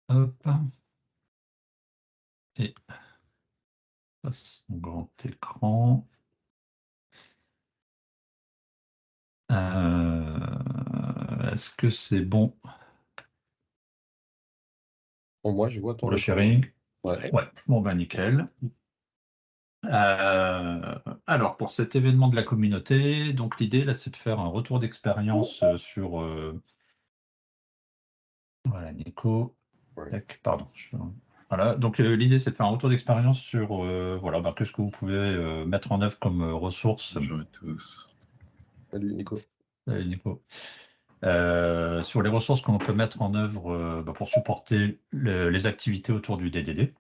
Hop. Et passe mon grand écran. Est-ce que c'est bon Bon, moi, je vois pour ton le écran. sharing? Ouais. Ouais, bon ben nickel. Alors pour cet événement de la communauté, donc l'idée là c'est de faire un retour d'expérience sur voilà Nico. Ouais. Tac, pardon. Voilà, donc l'idée c'est de faire un retour d'expérience sur voilà ben, qu'est-ce que vous pouvez mettre en œuvre comme ressources. Bonjour à tous. Salut, Nico. Salut, Nico. Sur les ressources qu'on peut mettre en œuvre ben, pour supporter les activités autour du DDD.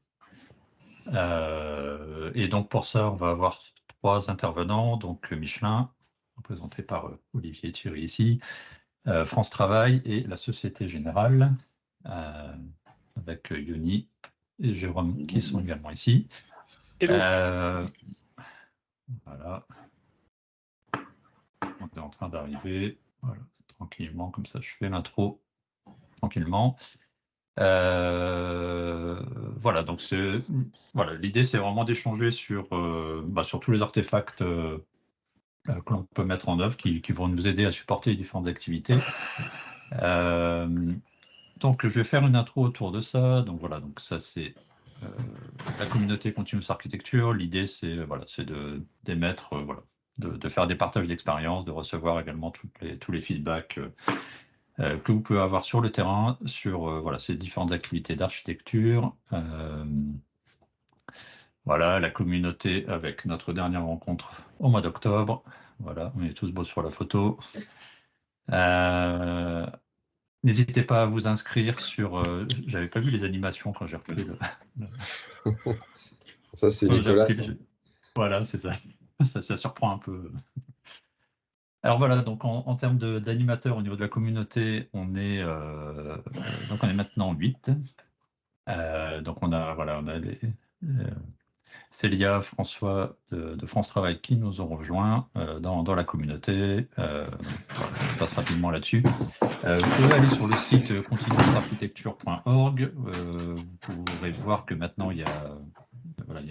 Et donc pour ça, on va avoir 3 intervenants, donc Michelin, représenté par Olivier Thierry ici, France Travail et la Société Générale, avec Yoni et Jérôme qui sont également ici. Voilà. On est en train d'arriver. Voilà, tranquillement, comme ça je fais l'intro tranquillement. Voilà, donc voilà, l'idée c'est vraiment d'échanger sur, sur tous les artefacts que l'on peut mettre en œuvre qui vont nous aider à supporter les différentes activités. Donc je vais faire une intro autour de ça. Donc voilà, donc ça c'est la communauté Continuous Architecture. L'idée c'est voilà, c'est d'émettre, voilà, de faire des partages d'expériences, de recevoir également tous les feedbacks que vous pouvez avoir sur le terrain, sur voilà, ces différentes activités d'architecture. Voilà, la communauté avec notre dernière rencontre au mois d'octobre. Voilà, on est tous beaux sur la photo. N'hésitez pas à vous inscrire sur... J'avais pas vu les animations quand j'ai repris le... Ça, c'est Nicolas. Ça. Voilà, c'est ça. Ça surprend un peu. Alors voilà, donc en termes d'animateurs au niveau de la communauté, on est maintenant 8. Donc on a Célia, François de France Travail qui nous ont rejoints dans la communauté. Je passe rapidement là-dessus. Vous pouvez aller sur le site continuousarchitecture.org. Vous pourrez voir que maintenant il y a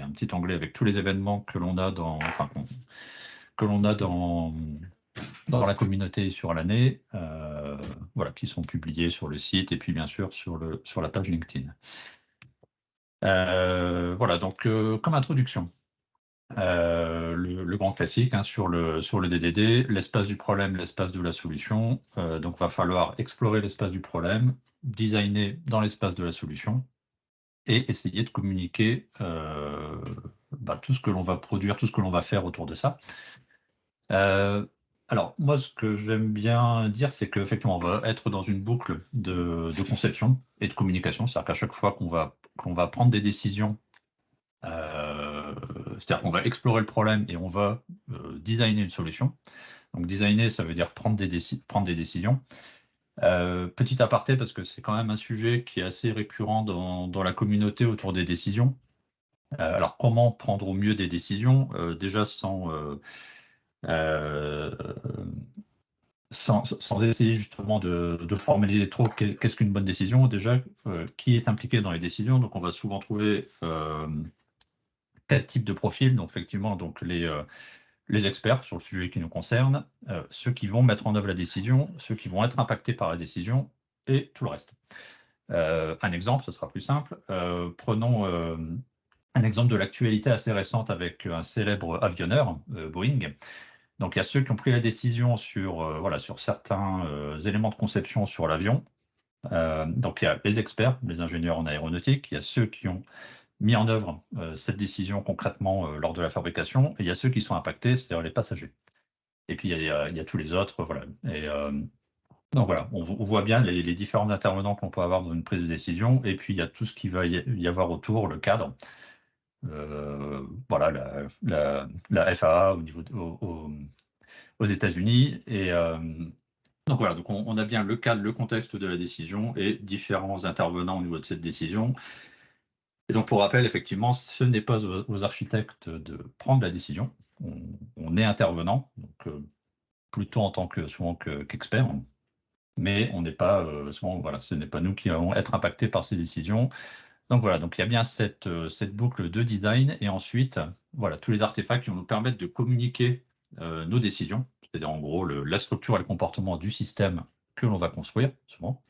un petit onglet avec tous les événements que l'on a dans la communauté sur l'année, qui sont publiés sur le site et puis bien sûr sur la page LinkedIn. Voilà, donc comme introduction, le grand classique sur le DDD, l'espace du problème, l'espace de la solution. Donc, va falloir explorer l'espace du problème, designer dans l'espace de la solution et essayer de communiquer tout ce que l'on va produire, tout ce que l'on va faire autour de ça. Alors, moi, ce que j'aime bien dire, c'est qu'effectivement, on va être dans une boucle de conception et de communication. C'est-à-dire qu'à chaque fois qu'on va prendre des décisions, c'est-à-dire qu'on va explorer le problème et on va designer une solution. Donc, designer, ça veut dire prendre des décisions. Petit aparté, parce que c'est quand même un sujet qui est assez récurrent dans la communauté autour des décisions. Alors, comment prendre au mieux des décisions, déjà sans essayer justement de formaliser trop qu'est-ce qu'une bonne décision, déjà, qui est impliqué dans les décisions. Donc, on va souvent trouver 4 types de profils. Donc, effectivement, donc les experts sur le sujet qui nous concerne, ceux qui vont mettre en œuvre la décision, ceux qui vont être impactés par la décision et tout le reste. Un exemple, ce sera plus simple. Prenons un exemple de l'actualité assez récente avec un célèbre avionneur, Boeing. Donc, il y a ceux qui ont pris la décision sur certains éléments de conception sur l'avion. Donc, il y a les experts, les ingénieurs en aéronautique. Il y a ceux qui ont mis en œuvre cette décision concrètement lors de la fabrication. Et il y a ceux qui sont impactés, c'est-à-dire les passagers. Et puis, il y a tous les autres. Voilà. Et, donc, voilà, on voit bien les différents intervenants qu'on peut avoir dans une prise de décision. Et puis, il y a tout ce qu'il va y avoir autour, le cadre. Voilà, la FAA au niveau aux États-Unis. Et donc voilà, donc on a bien le cadre, le contexte de la décision et différents intervenants au niveau de cette décision. Et donc pour rappel, effectivement, ce n'est pas aux architectes de prendre la décision. On est intervenant, donc plutôt en tant qu'expert. mais on n'est pas, souvent, voilà, ce n'est pas nous qui allons être impactés par ces décisions. Donc voilà, donc il y a bien cette boucle de design, et ensuite, voilà, tous les artefacts qui vont nous permettre de communiquer nos décisions, c'est-à-dire en gros la structure et le comportement du système que l'on va construire, souvent.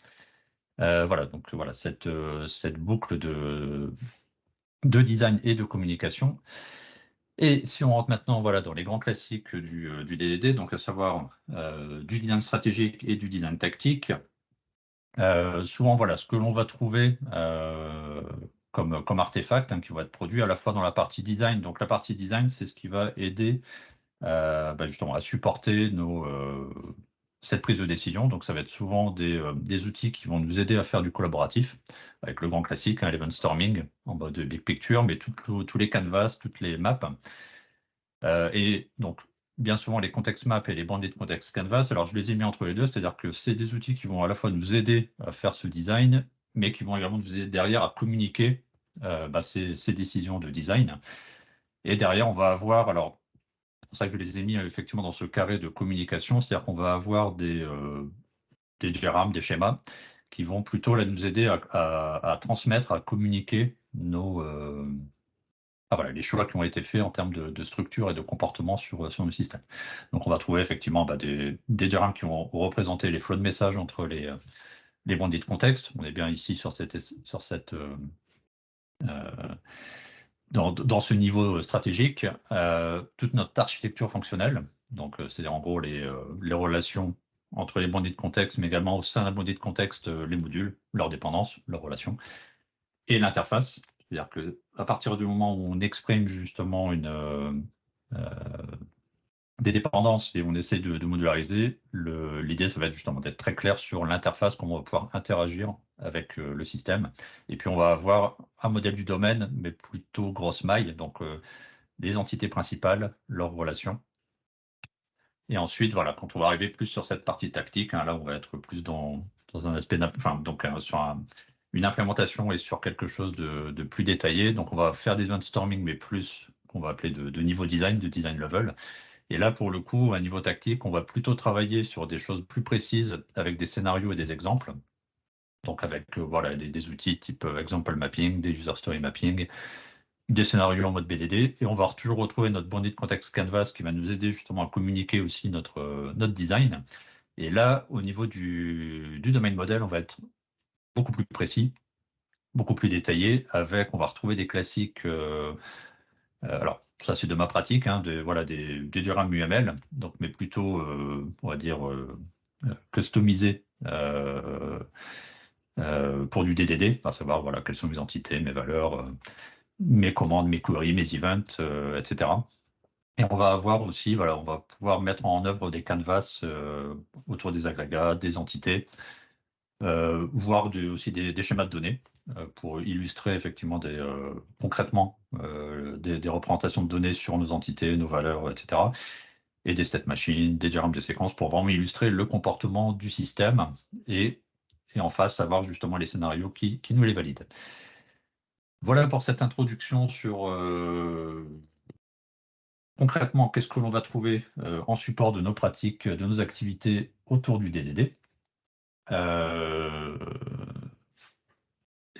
Voilà, donc voilà, cette boucle de design et de communication. Et si on rentre maintenant, voilà, dans les grands classiques du DDD, donc à savoir du design stratégique et du design tactique, souvent, voilà, ce que l'on va trouver comme artefact, hein, qui va être produit à la fois dans la partie design. Donc la partie design, c'est ce qui va aider justement à supporter cette prise de décision. Donc ça va être souvent des outils qui vont nous aider à faire du collaboratif, avec le grand classique, hein, l'event storming en mode big picture, mais tous les canvas, toutes les maps. Et donc, bien souvent, les context maps et les bandits de context canvas, alors je les ai mis entre les deux, c'est-à-dire que c'est des outils qui vont à la fois nous aider à faire ce design, mais qui vont également nous aider derrière à communiquer ces décisions de design. Et derrière, on va avoir, alors, c'est pour ça que je les ai mis effectivement dans ce carré de communication, c'est-à-dire qu'on va avoir des diagrammes, des schémas, qui vont plutôt là, nous aider à transmettre, à communiquer les choix qui ont été faits en termes de structure et de comportement sur le système. Donc on va trouver effectivement des diagrammes qui vont représenter les flots de messages entre les bandits de contexte. On est bien ici dans ce niveau stratégique. Toute notre architecture fonctionnelle, donc c'est-à-dire en gros les relations entre les bandits de contexte, mais également au sein d'un bandit de contexte, les modules, leurs dépendances, leurs relations, et l'interface. C'est-à-dire qu'à partir du moment où on exprime justement des dépendances et on essaie de modulariser, l'idée, ça va être justement d'être très clair sur l'interface, comment on va pouvoir interagir avec le système. Et puis, on va avoir un modèle du domaine, mais plutôt grosse maille, donc les entités principales, leurs relations. Et ensuite, voilà, quand on va arriver plus sur cette partie tactique, hein, là, on va être plus dans un aspect, sur une implémentation et sur quelque chose de plus détaillé. Donc, on va faire des event storming, mais plus qu'on va appeler de niveau design, de design level. Et là, pour le coup, à niveau tactique, on va plutôt travailler sur des choses plus précises avec des scénarios et des exemples. Donc, avec des outils type example mapping, des user story mapping, des scénarios en mode BDD, et on va toujours retrouver notre bandit de context canvas qui va nous aider justement à communiquer aussi notre design. Et là, au niveau du domain model, on va être beaucoup plus précis, beaucoup plus détaillé, on va retrouver des classiques. Alors, ça c'est de ma pratique, hein, des diagrammes UML, donc, mais plutôt, on va dire, customisés pour du DDD, à savoir voilà, quelles sont mes entités, mes valeurs, mes commandes, mes queries, mes events, etc. Et on va avoir aussi, voilà, on va pouvoir mettre en œuvre des canvas autour des agrégats, des entités, voire aussi des schémas de données pour illustrer effectivement concrètement des représentations de données sur nos entités, nos valeurs, etc. Et des state machines, des diagrammes de séquences pour vraiment illustrer le comportement du système et en face avoir justement les scénarios qui nous les valident. Voilà pour cette introduction sur concrètement qu'est-ce que l'on va trouver en support de nos pratiques, de nos activités autour du DDD.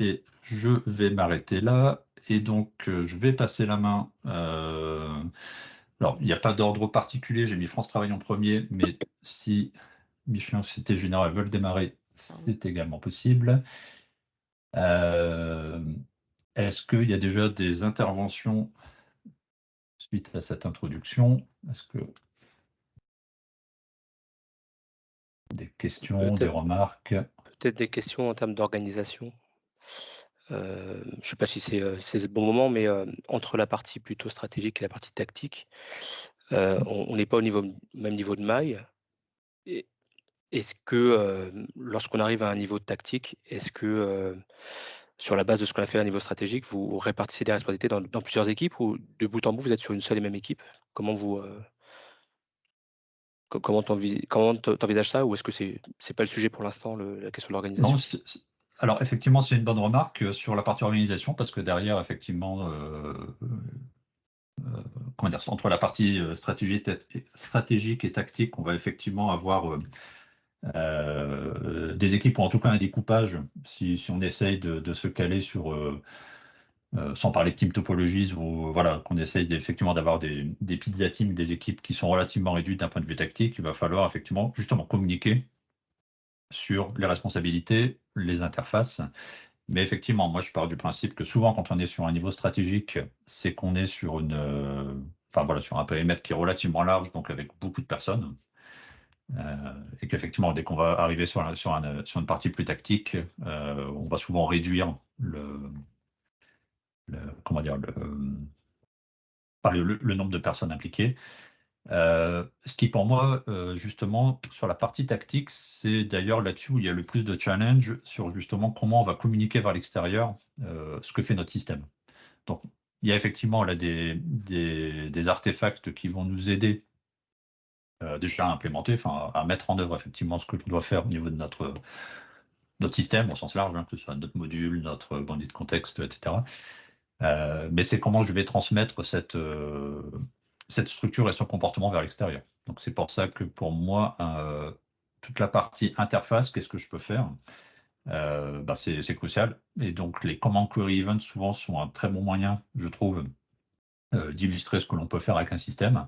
Et je vais m'arrêter là. Et donc, je vais passer la main. Alors, il n'y a pas d'ordre particulier. J'ai mis France Travail en premier, mais si Michelin Société Générale veulent démarrer, c'est également possible. Est-ce qu'il y a déjà des interventions suite à cette introduction? Est-ce que des questions, des remarques? Peut-être des questions en termes d'organisation. Je ne sais pas si c'est le bon moment, mais entre la partie plutôt stratégique et la partie tactique, on n'est pas au même niveau de maille. Est-ce que lorsqu'on arrive à un niveau de tactique, est-ce que sur la base de ce qu'on a fait à un niveau stratégique, vous répartissez des responsabilités dans plusieurs équipes, ou de bout en bout, vous êtes sur une seule et même équipe? Comment t'envisages ça, ou est-ce que c'est pas le sujet pour l'instant, la question de l'organisation? Alors effectivement, c'est une bonne remarque sur la partie organisation, parce que derrière, effectivement, entre la partie stratégique et tactique, on va effectivement avoir des équipes ou en tout cas un découpage, si on essaye de se caler sur, sans parler de team topologies, ou voilà, qu'on essaye effectivement d'avoir des pizza teams, des équipes qui sont relativement réduites d'un point de vue tactique, il va falloir effectivement justement communiquer sur les responsabilités, les interfaces. Mais effectivement, moi je pars du principe que souvent quand on est sur un niveau stratégique, c'est qu'on est sur sur un périmètre qui est relativement large, donc avec beaucoup de personnes. Et qu'effectivement, dès qu'on va arriver sur une partie plus tactique, on va souvent réduire comment dire, le nombre de personnes impliquées. Ce qui, pour moi, justement, sur la partie tactique, c'est d'ailleurs là-dessus où il y a le plus de challenge sur justement comment on va communiquer vers l'extérieur ce que fait notre système. Donc, il y a effectivement là des artefacts qui vont nous aider déjà à implémenter, à mettre en œuvre effectivement ce que l'on doit faire au niveau de notre système au sens large, que ce soit notre module, notre bandit de contexte, etc. Mais c'est comment je vais transmettre cette structure et son comportement vers l'extérieur. Donc c'est pour ça que pour moi, toute la partie interface, qu'est-ce que je peux faire, c'est crucial. Et donc les command query events souvent sont un très bon moyen, je trouve, d'illustrer ce que l'on peut faire avec un système.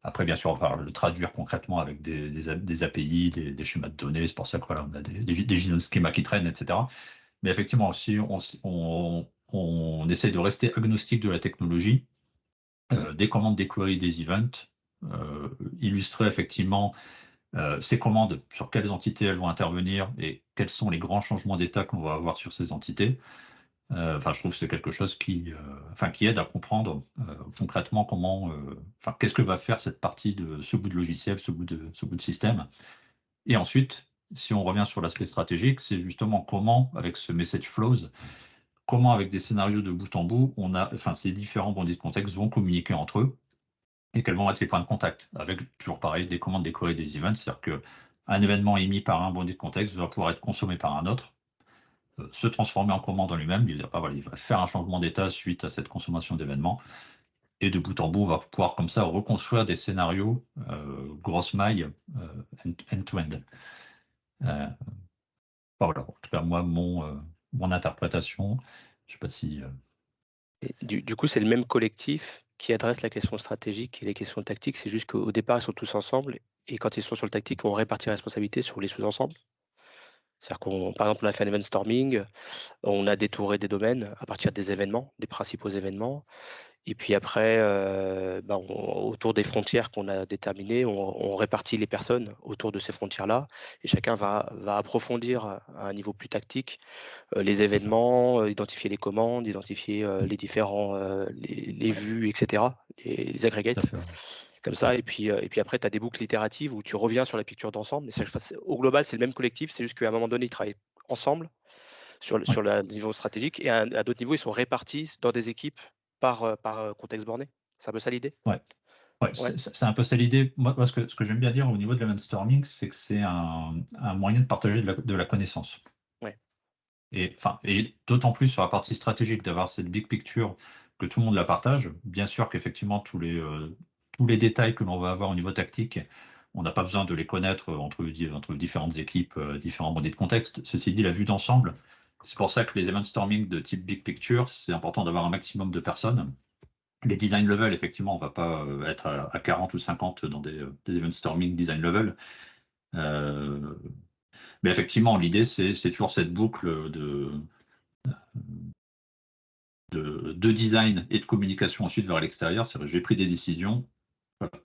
Après, bien sûr, on va le traduire concrètement avec des API, des schémas de données. C'est pour ça qu'on a des JSON schémas qui traînent, etc. Mais effectivement, aussi, on essaie de rester agnostique de la technologie, des commandes, des queries, des events, illustrer effectivement ces commandes, sur quelles entités elles vont intervenir et quels sont les grands changements d'état qu'on va avoir sur ces entités. Je trouve que c'est quelque chose qui aide à comprendre concrètement qu'est-ce que va faire cette partie de ce bout de logiciel, ce bout de système. Et ensuite, si on revient sur l'aspect stratégique, c'est justement comment, avec ce message flows, comment avec des scénarios de bout en bout, ces différents bandits de contexte vont communiquer entre eux et quels vont être les points de contact, avec toujours pareil, des commandes, des queries, des events, c'est-à-dire qu'un événement émis par un bandit de contexte va pouvoir être consommé par un autre, se transformer en commande en lui-même, il va faire un changement d'état suite à cette consommation d'événements, et de bout en bout, on va pouvoir comme ça reconstruire des scénarios grosse maille, end-to-end. Voilà, en tout cas, moi, mon interprétation, je ne sais pas si... Et du coup, c'est le même collectif qui adresse la question stratégique et les questions tactiques. C'est juste qu'au départ, ils sont tous ensemble. Et quand ils sont sur le tactique, on répartit la responsabilité sur les sous-ensembles. C'est-à-dire par exemple, on a fait un event storming, on a détouré des domaines à partir des événements, des principaux événements. Et puis après, autour des frontières qu'on a déterminées, on répartit les personnes autour de ces frontières-là. Et chacun va approfondir à un niveau plus tactique les événements, identifier les commandes, identifier les différents, les vues, etc., les aggregates. Comme ça, et puis après, tu as des boucles itératives où tu reviens sur la picture d'ensemble. Au global, c'est le même collectif, c'est juste qu'à un moment donné, ils travaillent ensemble sur le niveau stratégique, et à d'autres niveaux, ils sont répartis dans des équipes par contexte borné. C'est un peu ça l'idée? Ouais. C'est un peu ça l'idée. Moi, ce que j'aime bien dire au niveau de l'event storming, c'est que c'est un moyen de partager de la connaissance. Ouais. Et d'autant plus sur la partie stratégique, d'avoir cette big picture, que tout le monde la partage. Bien sûr qu'effectivement, tous les détails que l'on va avoir au niveau tactique, on n'a pas besoin de les connaître entre différentes équipes, différents modèles de contexte. Ceci dit, la vue d'ensemble, c'est pour ça que les event storming de type big picture, c'est important d'avoir un maximum de personnes. Les design level, effectivement, on ne va pas être à 40 ou 50 dans des event storming design level. Mais effectivement, l'idée, c'est toujours cette boucle de design et de communication ensuite vers l'extérieur. C'est-à-dire, j'ai pris des décisions, voilà,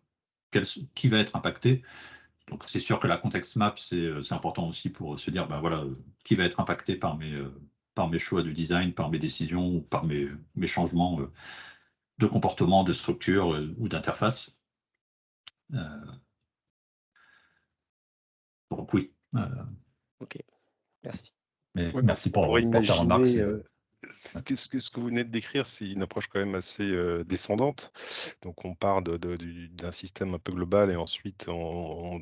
qui va être impacté. Donc, c'est sûr que la context map, c'est important aussi pour se dire, qui va être impacté par mes choix de design, par mes décisions ou par mes changements de comportement, de structure ou d'interface. Donc oui. Ok, merci. Merci pour ta remarque. Ce que vous venez de décrire, c'est une approche quand même assez descendante. Donc on part d'un système un peu global et ensuite on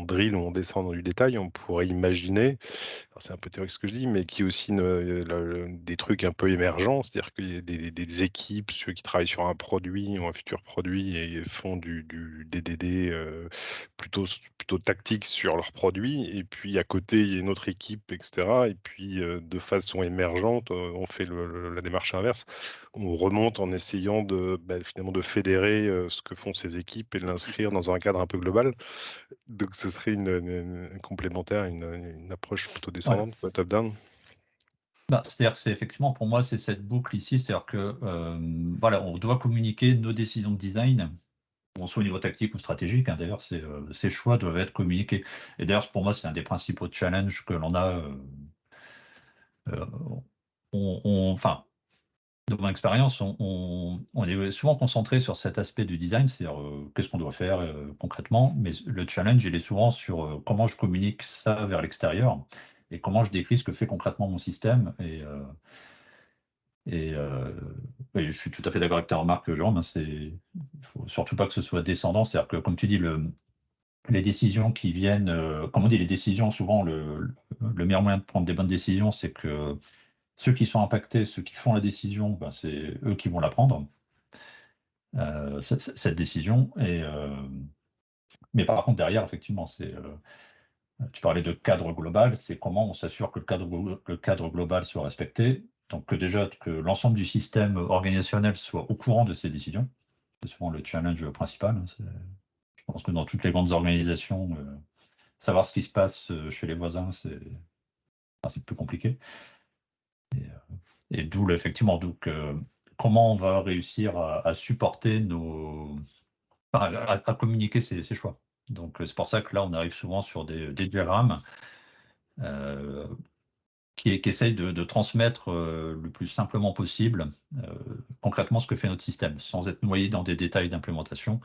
drill, on descend dans du détail. On pourrait imaginer, c'est un peu théorique ce que je dis, mais qui est aussi des trucs un peu émergents, c'est-à-dire qu'il y a des équipes, ceux qui travaillent sur un produit ou un futur produit et font des DDD plutôt plutôt tactique sur leurs produits, et puis à côté, il y a une autre équipe, etc. Et puis, de façon émergente, on fait la démarche inverse. On remonte en essayant finalement de fédérer ce que font ces équipes et de l'inscrire dans un cadre un peu global. Donc, ce serait une complémentaire, une approche plutôt descendante, top-down. C'est-à-dire que c'est effectivement, pour moi, c'est cette boucle ici, c'est-à-dire que voilà, on doit communiquer nos décisions de design, soit au niveau tactique ou stratégique. D'ailleurs, ces choix doivent être communiqués. Et d'ailleurs, pour moi, c'est un des principaux challenges que l'on a. Enfin, de mon expérience, on est souvent concentré sur cet aspect du design, c'est-à-dire qu'est-ce qu'on doit faire concrètement, mais le challenge, il est souvent sur comment je communique ça vers l'extérieur et comment je décris ce que fait concrètement mon système. Et je suis tout à fait d'accord avec ta remarque, Jérôme, il ne faut surtout pas que ce soit descendant, c'est-à-dire que, comme tu dis, les décisions qui viennent, comme on dit, les décisions, souvent, le meilleur moyen de prendre des bonnes décisions, c'est que ceux qui sont impactés, ceux qui font la décision, c'est eux qui vont la prendre, cette décision. Mais par contre, derrière, effectivement, tu parlais de cadre global, c'est comment on s'assure que le cadre global soit respecté. Donc que l'ensemble du système organisationnel soit au courant de ces décisions. C'est souvent le challenge principal. Je pense que dans toutes les grandes organisations, savoir ce qui se passe chez les voisins, c'est plus compliqué. Et d'où effectivement, comment on va réussir à supporter à communiquer ces choix. Donc c'est pour ça que là, on arrive souvent sur des diagrammes qui essayent de transmettre le plus simplement possible concrètement ce que fait notre système, sans être noyé dans des détails d'implémentation.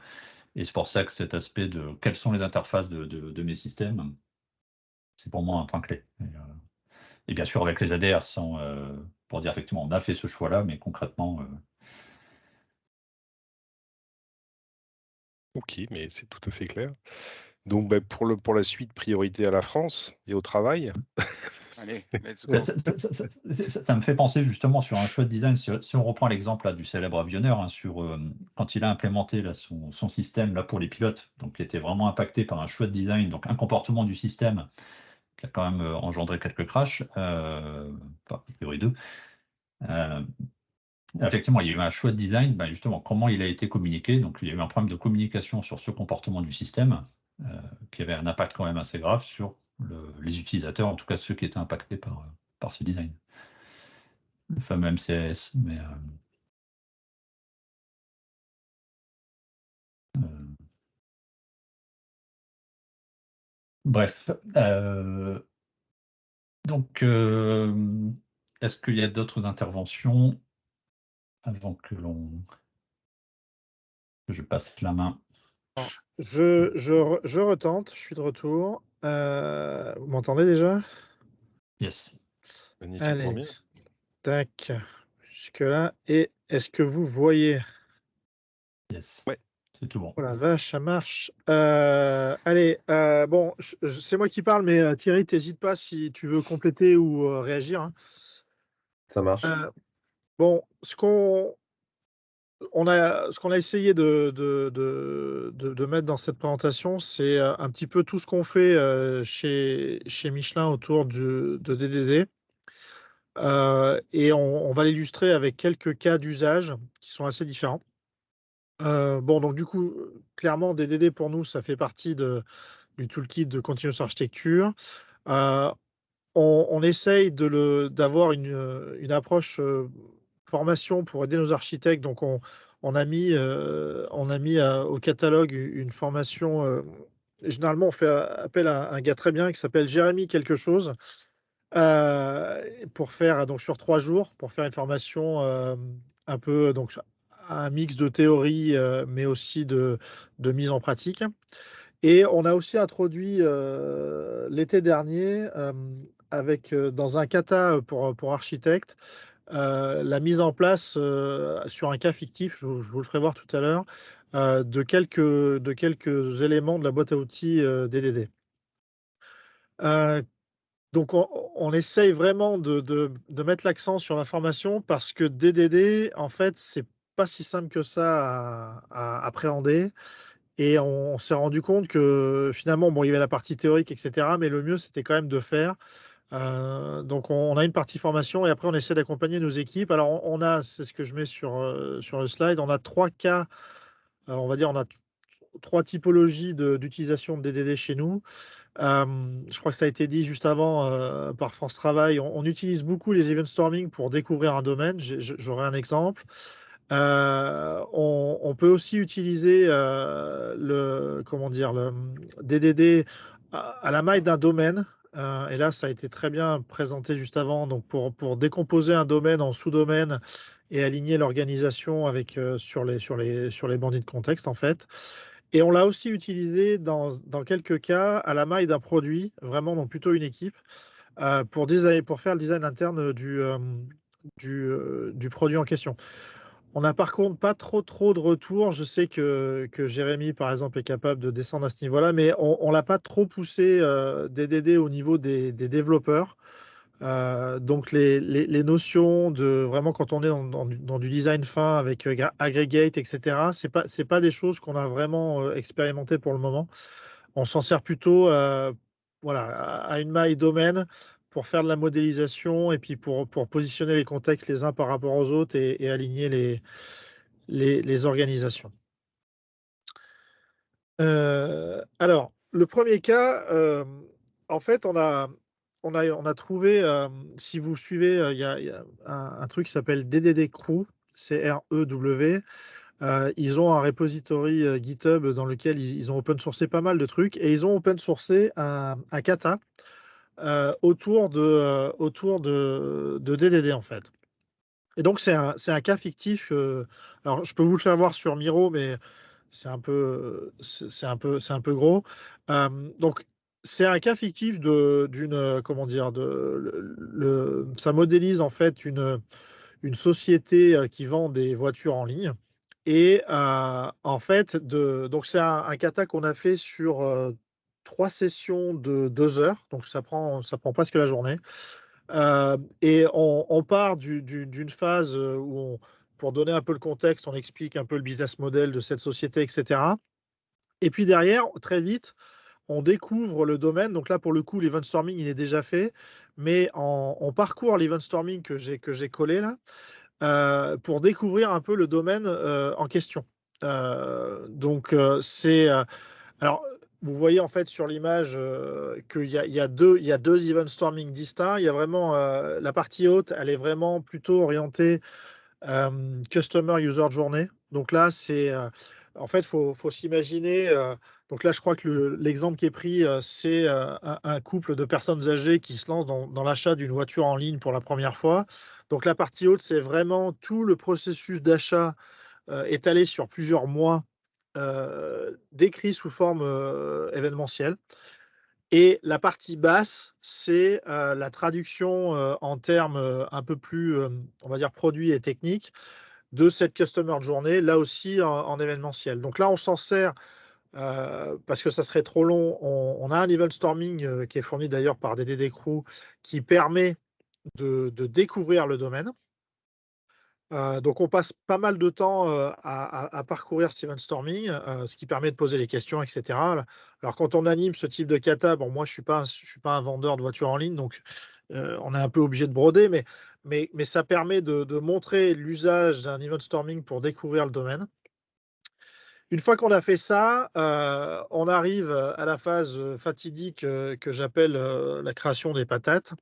Et c'est pour ça que cet aspect de quelles sont les interfaces de mes systèmes, c'est pour moi un point clé. Et bien sûr, avec les ADR, pour dire effectivement, on a fait ce choix-là, mais concrètement. Ok, mais c'est tout à fait clair. Donc, pour la suite, priorité à la France et au travail. Allez, let's go. Ça me fait penser justement sur un choix de design. Si on reprend l'exemple du célèbre avionneur, quand il a implémenté son système pour les pilotes, donc qui était vraiment impacté par un choix de design, donc un comportement du système qui a quand même engendré quelques crashs, a priori 2. Effectivement, il y a eu un choix de design, justement, comment il a été communiqué. Donc, il y a eu un problème de communication sur ce comportement du système qui avait un impact quand même assez grave sur les utilisateurs, en tout cas ceux qui étaient impactés par ce design. Le fameux MCAS. Bref. Donc, est-ce qu'il y a d'autres interventions avant que je passe la main? Je retente, je suis de retour. Vous m'entendez déjà? Yes. Allez, tac, jusque-là. Et est-ce que vous voyez? Yes. Ouais, c'est tout bon. Oh la vache, ça marche. Allez, bon, c'est moi qui parle, mais Thierry, t'hésites pas si tu veux compléter ou réagir. Hein. Ça marche. Bon, ce qu'on a essayé de mettre dans cette présentation, c'est un petit peu tout ce qu'on fait chez Michelin autour de DDD. Et on va l'illustrer avec quelques cas d'usage qui sont assez différents. Bon, donc du coup, clairement, DDD pour nous, ça fait partie du toolkit de Continuous Architecture. On essaye d'avoir une approche formation pour aider nos architectes. Donc, on a mis au catalogue une formation. Généralement, on fait appel à un gars très bien qui s'appelle Jérémy quelque chose pour faire donc sur 3 jours pour faire une formation un peu donc un mix de théorie mais aussi de mise en pratique. Et on a aussi introduit l'été dernier dans un kata pour architectes la mise en place sur un cas fictif, je vous le ferai voir tout à l'heure, de quelques éléments de la boîte à outils DDD. Donc on essaye vraiment de mettre l'accent sur l'information parce que DDD, en fait, c'est pas si simple que ça à appréhender. Et on s'est rendu compte que finalement, bon, il y avait la partie théorique, etc. Mais le mieux, c'était quand même de faire. Donc, on a une partie formation et après, on essaie d'accompagner nos équipes. Alors, on a, c'est ce que je mets sur le slide, on a 3 cas, on va dire, on a 3 typologies d'utilisation de DDD chez nous. Je crois que ça a été dit juste avant par France Travail. On utilise beaucoup les event storming pour découvrir un domaine. J'aurai un exemple. On peut aussi utiliser le DDD à la maille d'un domaine. Et là, ça a été très bien présenté juste avant. Donc, pour décomposer un domaine en sous-domaines et aligner l'organisation avec sur les bandits de contexte, en fait. Et on l'a aussi utilisé dans quelques cas à la maille d'un produit, vraiment, donc plutôt une équipe, pour faire le design interne du produit en question. On n'a par contre pas trop de retours. Je sais que Jérémy, par exemple, est capable de descendre à ce niveau-là, mais on ne l'a pas trop poussé DDD au niveau des développeurs. Donc les notions de vraiment quand on est dans du design fin avec aggregate, etc., c'est pas des choses qu'on a vraiment expérimenté pour le moment. On s'en sert plutôt à une maille domaine pour faire de la modélisation et puis pour positionner les contextes les uns par rapport aux autres et aligner les organisations. Alors, le premier cas, en fait, on a trouvé, si vous suivez, il y a un truc qui s'appelle DDD Crew, CREW. Ils ont un repository GitHub dans lequel ils ont open sourcé pas mal de trucs et ils ont open sourcé un kata autour de DDD en fait. Et donc c'est un cas fictif. Alors je peux vous le faire voir sur Miro, mais c'est un peu gros. Donc c'est un cas fictif ça modélise en fait une société qui vend des voitures en ligne. Et en fait, donc c'est un kata qu'on a fait sur 3 sessions de 2 heures, donc ça prend presque la journée. Et on part d'une phase où pour donner un peu le contexte, on explique un peu le business model de cette société, etc. Et puis derrière, très vite, on découvre le domaine. Donc là, pour le coup, l'event storming, il est déjà fait. Mais on parcourt l'event storming que j'ai collé là pour découvrir un peu le domaine en question. Donc, alors, vous voyez en fait sur l'image qu'il y a deux event storming distincts. Il y a vraiment la partie haute, elle est vraiment plutôt orientée Customer User Journey. Donc là, en fait, faut s'imaginer. Donc là, je crois que l'exemple qui est pris, c'est un couple de personnes âgées qui se lancent dans l'achat d'une voiture en ligne pour la première fois. Donc la partie haute, c'est vraiment tout le processus d'achat étalé sur plusieurs mois, décrit sous forme événementielle. Et la partie basse, c'est la traduction en termes un peu plus, on va dire, produits et techniques de cette Customer Journey, là aussi en événementiel. Donc là, on s'en sert parce que ça serait trop long. On a un event storming qui est fourni d'ailleurs par DDD Crew qui permet de découvrir le domaine. Donc on passe pas mal de temps à parcourir cet event storming, ce qui permet de poser les questions, etc. Alors quand on anime ce type de kata, bon moi je suis pas un vendeur de voitures en ligne, donc on est un peu obligé de broder, mais ça permet de montrer l'usage d'un event storming pour découvrir le domaine. Une fois qu'on a fait ça, on arrive à la phase fatidique que j'appelle la création des patates.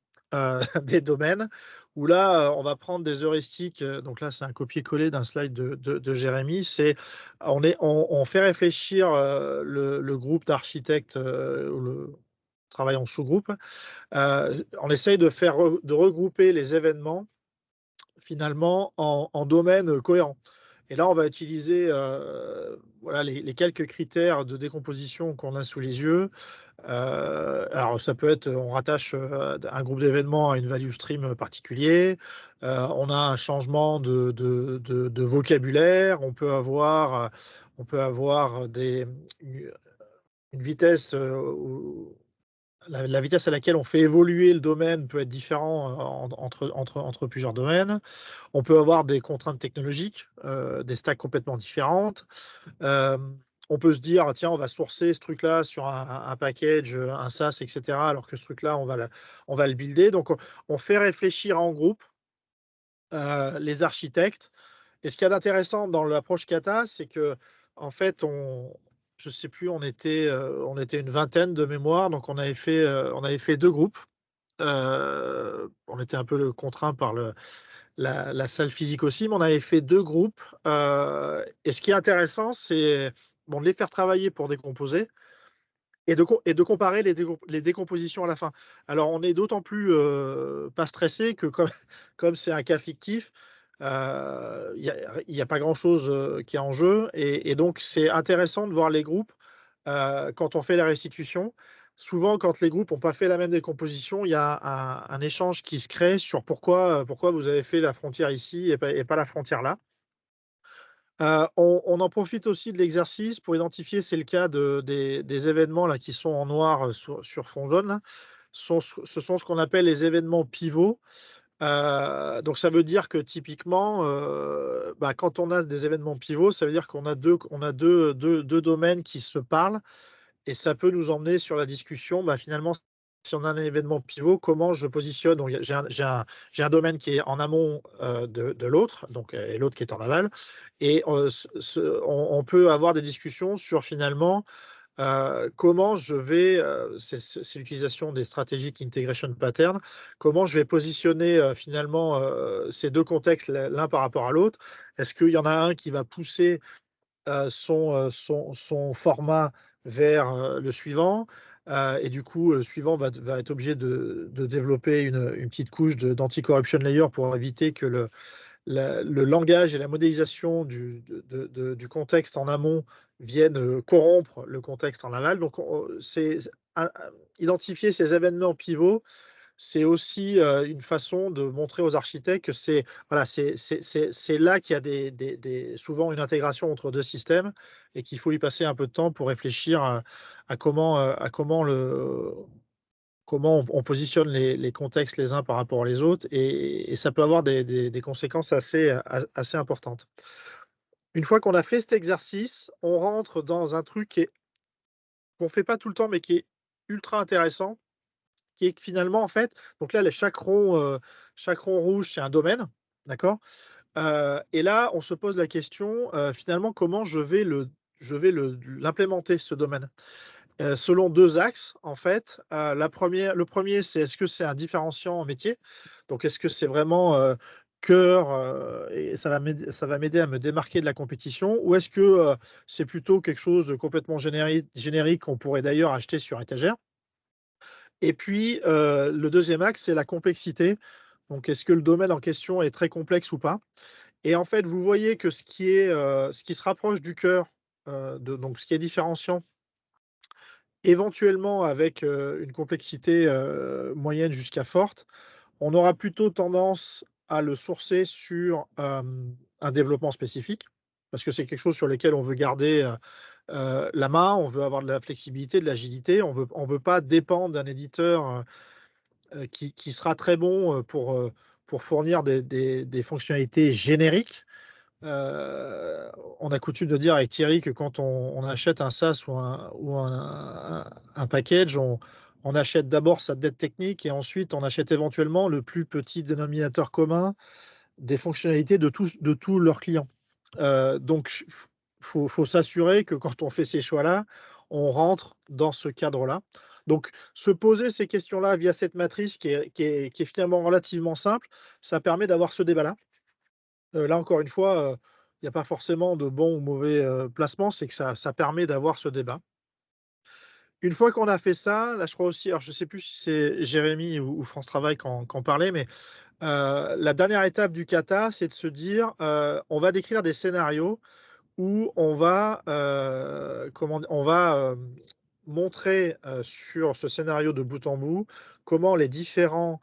Des domaines, où là, on va prendre des heuristiques. Donc là, c'est un copier-coller d'un slide de Jérémy. On fait réfléchir le groupe d'architectes, le travail en sous-groupe. On essaye de regrouper les événements finalement en domaines cohérents. Et là, on va utiliser les quelques critères de décomposition qu'on a sous les yeux. Alors, ça peut être, on rattache un groupe d'événements à une value stream particulier. On a un changement de vocabulaire. On peut avoir une vitesse la vitesse à laquelle on fait évoluer le domaine peut être différent entre plusieurs domaines. On peut avoir des contraintes technologiques, des stacks complètement différentes. on peut se dire, tiens, on va sourcer ce truc-là sur un package, un SaaS, etc., alors que ce truc-là, on va le builder. Donc, on fait réfléchir en groupe les architectes. Et ce qu'il y a d'intéressant dans l'approche Kata, c'est que, en fait, je ne sais plus, on était une vingtaine de mémoire, donc on avait fait 2 groupes. On était un peu contraint par la salle physique aussi, mais on avait fait 2 groupes. Et ce qui est intéressant, c'est de les faire travailler pour décomposer et de comparer les décompositions à la fin. Alors, on est d'autant plus pas stressé que comme c'est un cas fictif, il n'y a pas grand-chose qui est en jeu. Et donc, c'est intéressant de voir les groupes quand on fait la restitution. Souvent, quand les groupes n'ont pas fait la même décomposition, il y a un échange qui se crée sur pourquoi vous avez fait la frontière ici et pas la frontière là. On en profite aussi de l'exercice pour identifier, c'est le cas des événements là, qui sont en noir sur fond jaune. Là. Ce sont ce qu'on appelle les événements pivots. Donc ça veut dire que typiquement, quand on a des événements pivots, ça veut dire qu'on a deux domaines qui se parlent et ça peut nous emmener sur la discussion. Finalement, si on a un événement pivot, comment je positionne? Donc j'ai un domaine qui est en amont de l'autre, et l'autre qui est en aval, et on peut avoir des discussions sur finalement comment je vais, c'est l'utilisation des stratégiques integration pattern, comment je vais positionner finalement ces 2 contextes l'un par rapport à l'autre. Est-ce qu'il y en a un qui va pousser son format vers le suivant et du coup, le suivant va être obligé de développer une petite couche d'anti-corruption layer pour éviter que le langage et la modélisation du contexte en amont viennent corrompre le contexte en aval. Donc, identifier ces événements pivots, c'est aussi une façon de montrer aux architectes que c'est là qu'il y a souvent une intégration entre 2 systèmes et qu'il faut y passer un peu de temps pour réfléchir à comment on positionne les contextes les uns par rapport aux autres, et ça peut avoir des conséquences assez importantes. Une fois qu'on a fait cet exercice, on rentre dans un truc qu'on ne fait pas tout le temps, mais qui est ultra intéressant, qui est que finalement, en fait, donc là, chaque rond rouge, c'est un domaine, d'accord? Et là, on se pose la question, finalement, comment je vais l'implémenter, ce domaine? Selon 2 axes, en fait. Le premier, c'est est-ce que c'est un différenciant en métier? Donc, est-ce que c'est vraiment cœur et ça va m'aider à me démarquer de la compétition? Ou est-ce que c'est plutôt quelque chose de complètement générique qu'on pourrait d'ailleurs acheter sur étagère? Et puis, le deuxième axe, c'est la complexité. Donc, est-ce que le domaine en question est très complexe ou pas? Et en fait, vous voyez que ce qui se rapproche du cœur, donc ce qui est différenciant, éventuellement avec une complexité moyenne jusqu'à forte, on aura plutôt tendance à le sourcer sur un développement spécifique, parce que c'est quelque chose sur lequel on veut garder la main, on veut avoir de la flexibilité, de l'agilité, on veut pas dépendre d'un éditeur qui sera très bon pour fournir des fonctionnalités génériques. On a coutume de dire avec Thierry que quand on achète un SaaS ou un package, on achète d'abord sa dette technique et ensuite on achète éventuellement le plus petit dénominateur commun des fonctionnalités de tous leurs clients. Donc, faut s'assurer que quand on fait ces choix-là, on rentre dans ce cadre-là. Donc, se poser ces questions-là via cette matrice qui est finalement relativement simple, ça permet d'avoir ce débat-là. Là, encore une fois, il n'y a pas forcément de bon ou mauvais placement, c'est que ça permet d'avoir ce débat. Une fois qu'on a fait ça, là, je crois aussi, alors je ne sais plus si c'est Jérémy ou France Travail qui en parlait, mais la dernière étape du kata, c'est de se dire, on va décrire des scénarios où on va montrer sur ce scénario de bout en bout comment les différents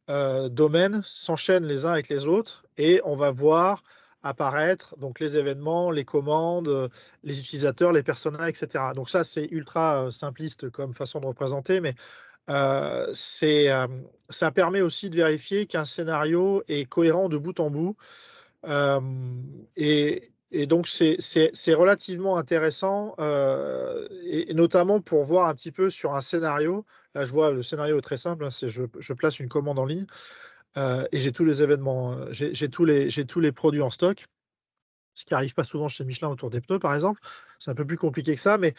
domaines s'enchaînent les uns avec les autres, et on va voir apparaître donc les événements, les commandes, les utilisateurs, les personas, etc. Donc ça, c'est ultra simpliste comme façon de représenter, mais ça permet aussi de vérifier qu'un scénario est cohérent de bout en bout. Et Et donc, c'est relativement intéressant, et notamment pour voir un petit peu sur un scénario. Là, je vois le scénario est très simple, hein, c'est je place une commande en ligne et j'ai tous les événements, j'ai tous les produits en stock, ce qui n'arrive pas souvent chez Michelin autour des pneus, par exemple. C'est un peu plus compliqué que ça, mais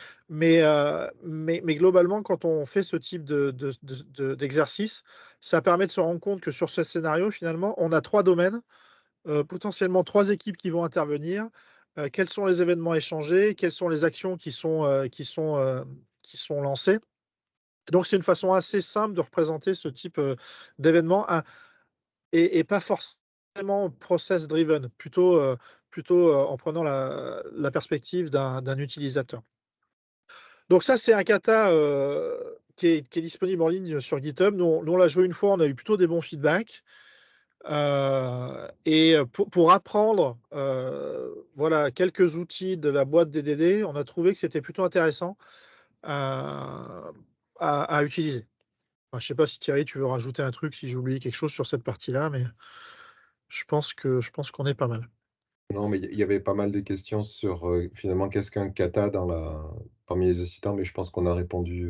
globalement, quand on fait ce type d'exercice, ça permet de se rendre compte que sur ce scénario, finalement, on a 3 domaines, potentiellement 3 équipes qui vont intervenir. Quels sont les événements échangés? Quelles sont les actions qui sont lancées? Donc, c'est une façon assez simple de représenter ce type d'événement et pas forcément process driven, plutôt en prenant la perspective d'un utilisateur. Donc ça, c'est un kata qui est disponible en ligne sur GitHub. Nous, on l'a joué une fois, on a eu plutôt des bons feedbacks. Et pour apprendre voilà, quelques outils de la boîte DDD, on a trouvé que c'était plutôt intéressant à utiliser. Enfin, je ne sais pas si Thierry, tu veux rajouter un truc, si j'ai oublié quelque chose sur cette partie-là, mais je pense qu'on est pas mal. Non, mais il y avait pas mal de questions sur finalement qu'est-ce qu'un kata parmi les assistants, mais je pense qu'on a répondu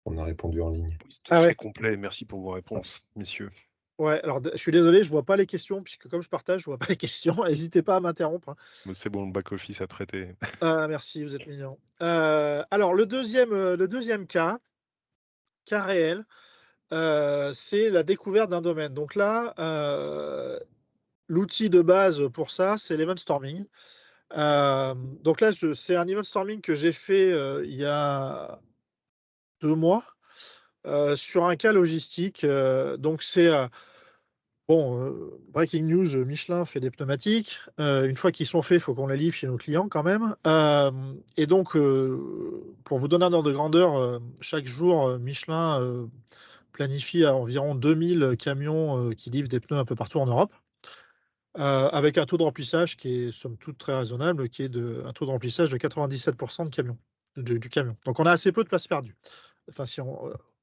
en ligne. Oui, c'était Ah ouais. très complet. Merci pour vos réponses, messieurs. Ouais, alors je suis désolé, je vois pas les questions, puisque comme je partage, je vois pas les questions. N'hésitez pas à m'interrompre, hein. Mais c'est bon, le back-office a traité. Ah, merci, vous êtes mignon. Alors, le deuxième cas réel, c'est la découverte d'un domaine. Donc là, l'outil de base pour ça, c'est l'event storming. Donc là, c'est un event storming que j'ai fait il y a 2 mois sur un cas logistique. Donc c'est breaking news, Michelin fait des pneumatiques. Une fois qu'ils sont faits, il faut qu'on les livre chez nos clients quand même. Et donc, pour vous donner un ordre de grandeur, chaque jour, Michelin planifie à environ 2000 camions qui livrent des pneus un peu partout en Europe, avec un taux de remplissage qui est somme toute très raisonnable, qui est un taux de remplissage de 97% du camion. Donc on a assez peu de place perdue. Enfin,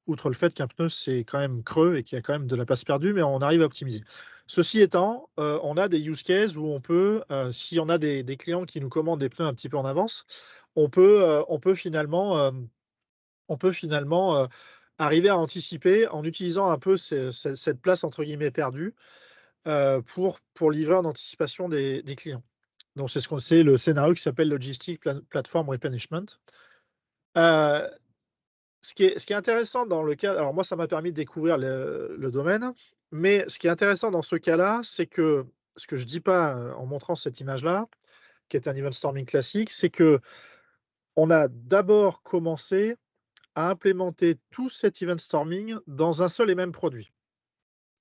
outre le fait qu'un pneu c'est quand même creux et qu'il y a quand même de la place perdue, mais on arrive à optimiser. Ceci étant, on a des use cases où on peut, si on a des clients qui nous commandent des pneus un petit peu en avance, on peut finalement arriver à anticiper en utilisant un peu cette place entre guillemets perdue pour livrer en anticipation des clients. Donc c'est le scénario qui s'appelle Logistic Platform Replenishment. Ce qui est intéressant dans le cas, alors moi ça m'a permis de découvrir le domaine, mais ce qui est intéressant dans ce cas-là, c'est que ce que je dis pas en montrant cette image-là, qui est un event storming classique, c'est que on a d'abord commencé à implémenter tout cet event storming dans un seul et même produit.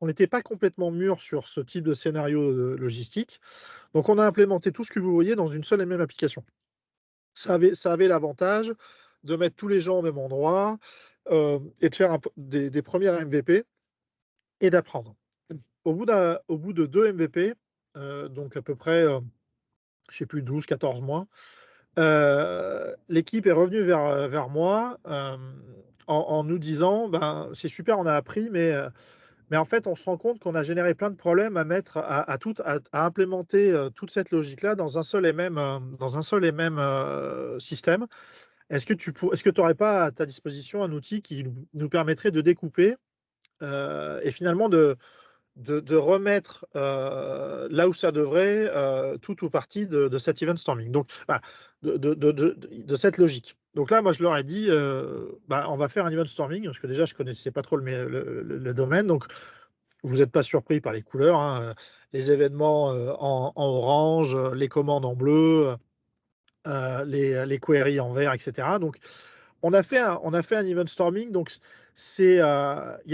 On n'était pas complètement mûr sur ce type de scénario logistique. Donc, on a implémenté tout ce que vous voyez dans une seule et même application. Ça avait l'avantage de mettre tous les gens au même endroit et de faire des premières MVP et d'apprendre. Au bout de 2 MVP, donc à peu près, je ne sais plus, 12, 14 mois, l'équipe est revenue vers moi en nous disant ben, c'est super, on a appris, mais en fait, on se rend compte qu'on a généré plein de problèmes à implémenter toute cette logique-là dans un seul et même système. Est-ce que tu n'aurais pas à ta disposition un outil qui nous permettrait de découper et finalement de remettre là où ça devrait tout ou partie de cet event storming, donc voilà, de cette logique. Donc là, moi, je leur ai dit, on va faire un event storming, parce que déjà, je ne connaissais pas trop le domaine, donc vous n'êtes pas surpris par les couleurs, hein, les événements en orange, les commandes en bleu, les queries en vert, etc. Donc, on a fait un event storming. Donc, il y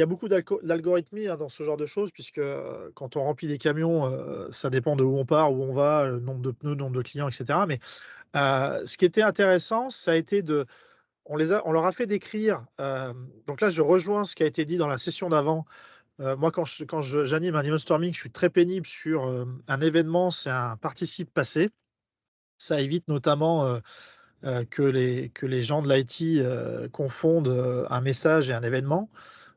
a beaucoup d'algorithmie dans ce genre de choses, puisque quand on remplit des camions, ça dépend de où on part, où on va, le nombre de pneus, nombre de clients, etc. Mais ce qui était intéressant, ça a été on leur a fait décrire. Donc là, je rejoins ce qui a été dit dans la session d'avant. Moi, quand j'anime un event storming, je suis très pénible sur un événement, c'est un participe passé. Ça évite notamment que les gens de l'IT confondent un message et un événement.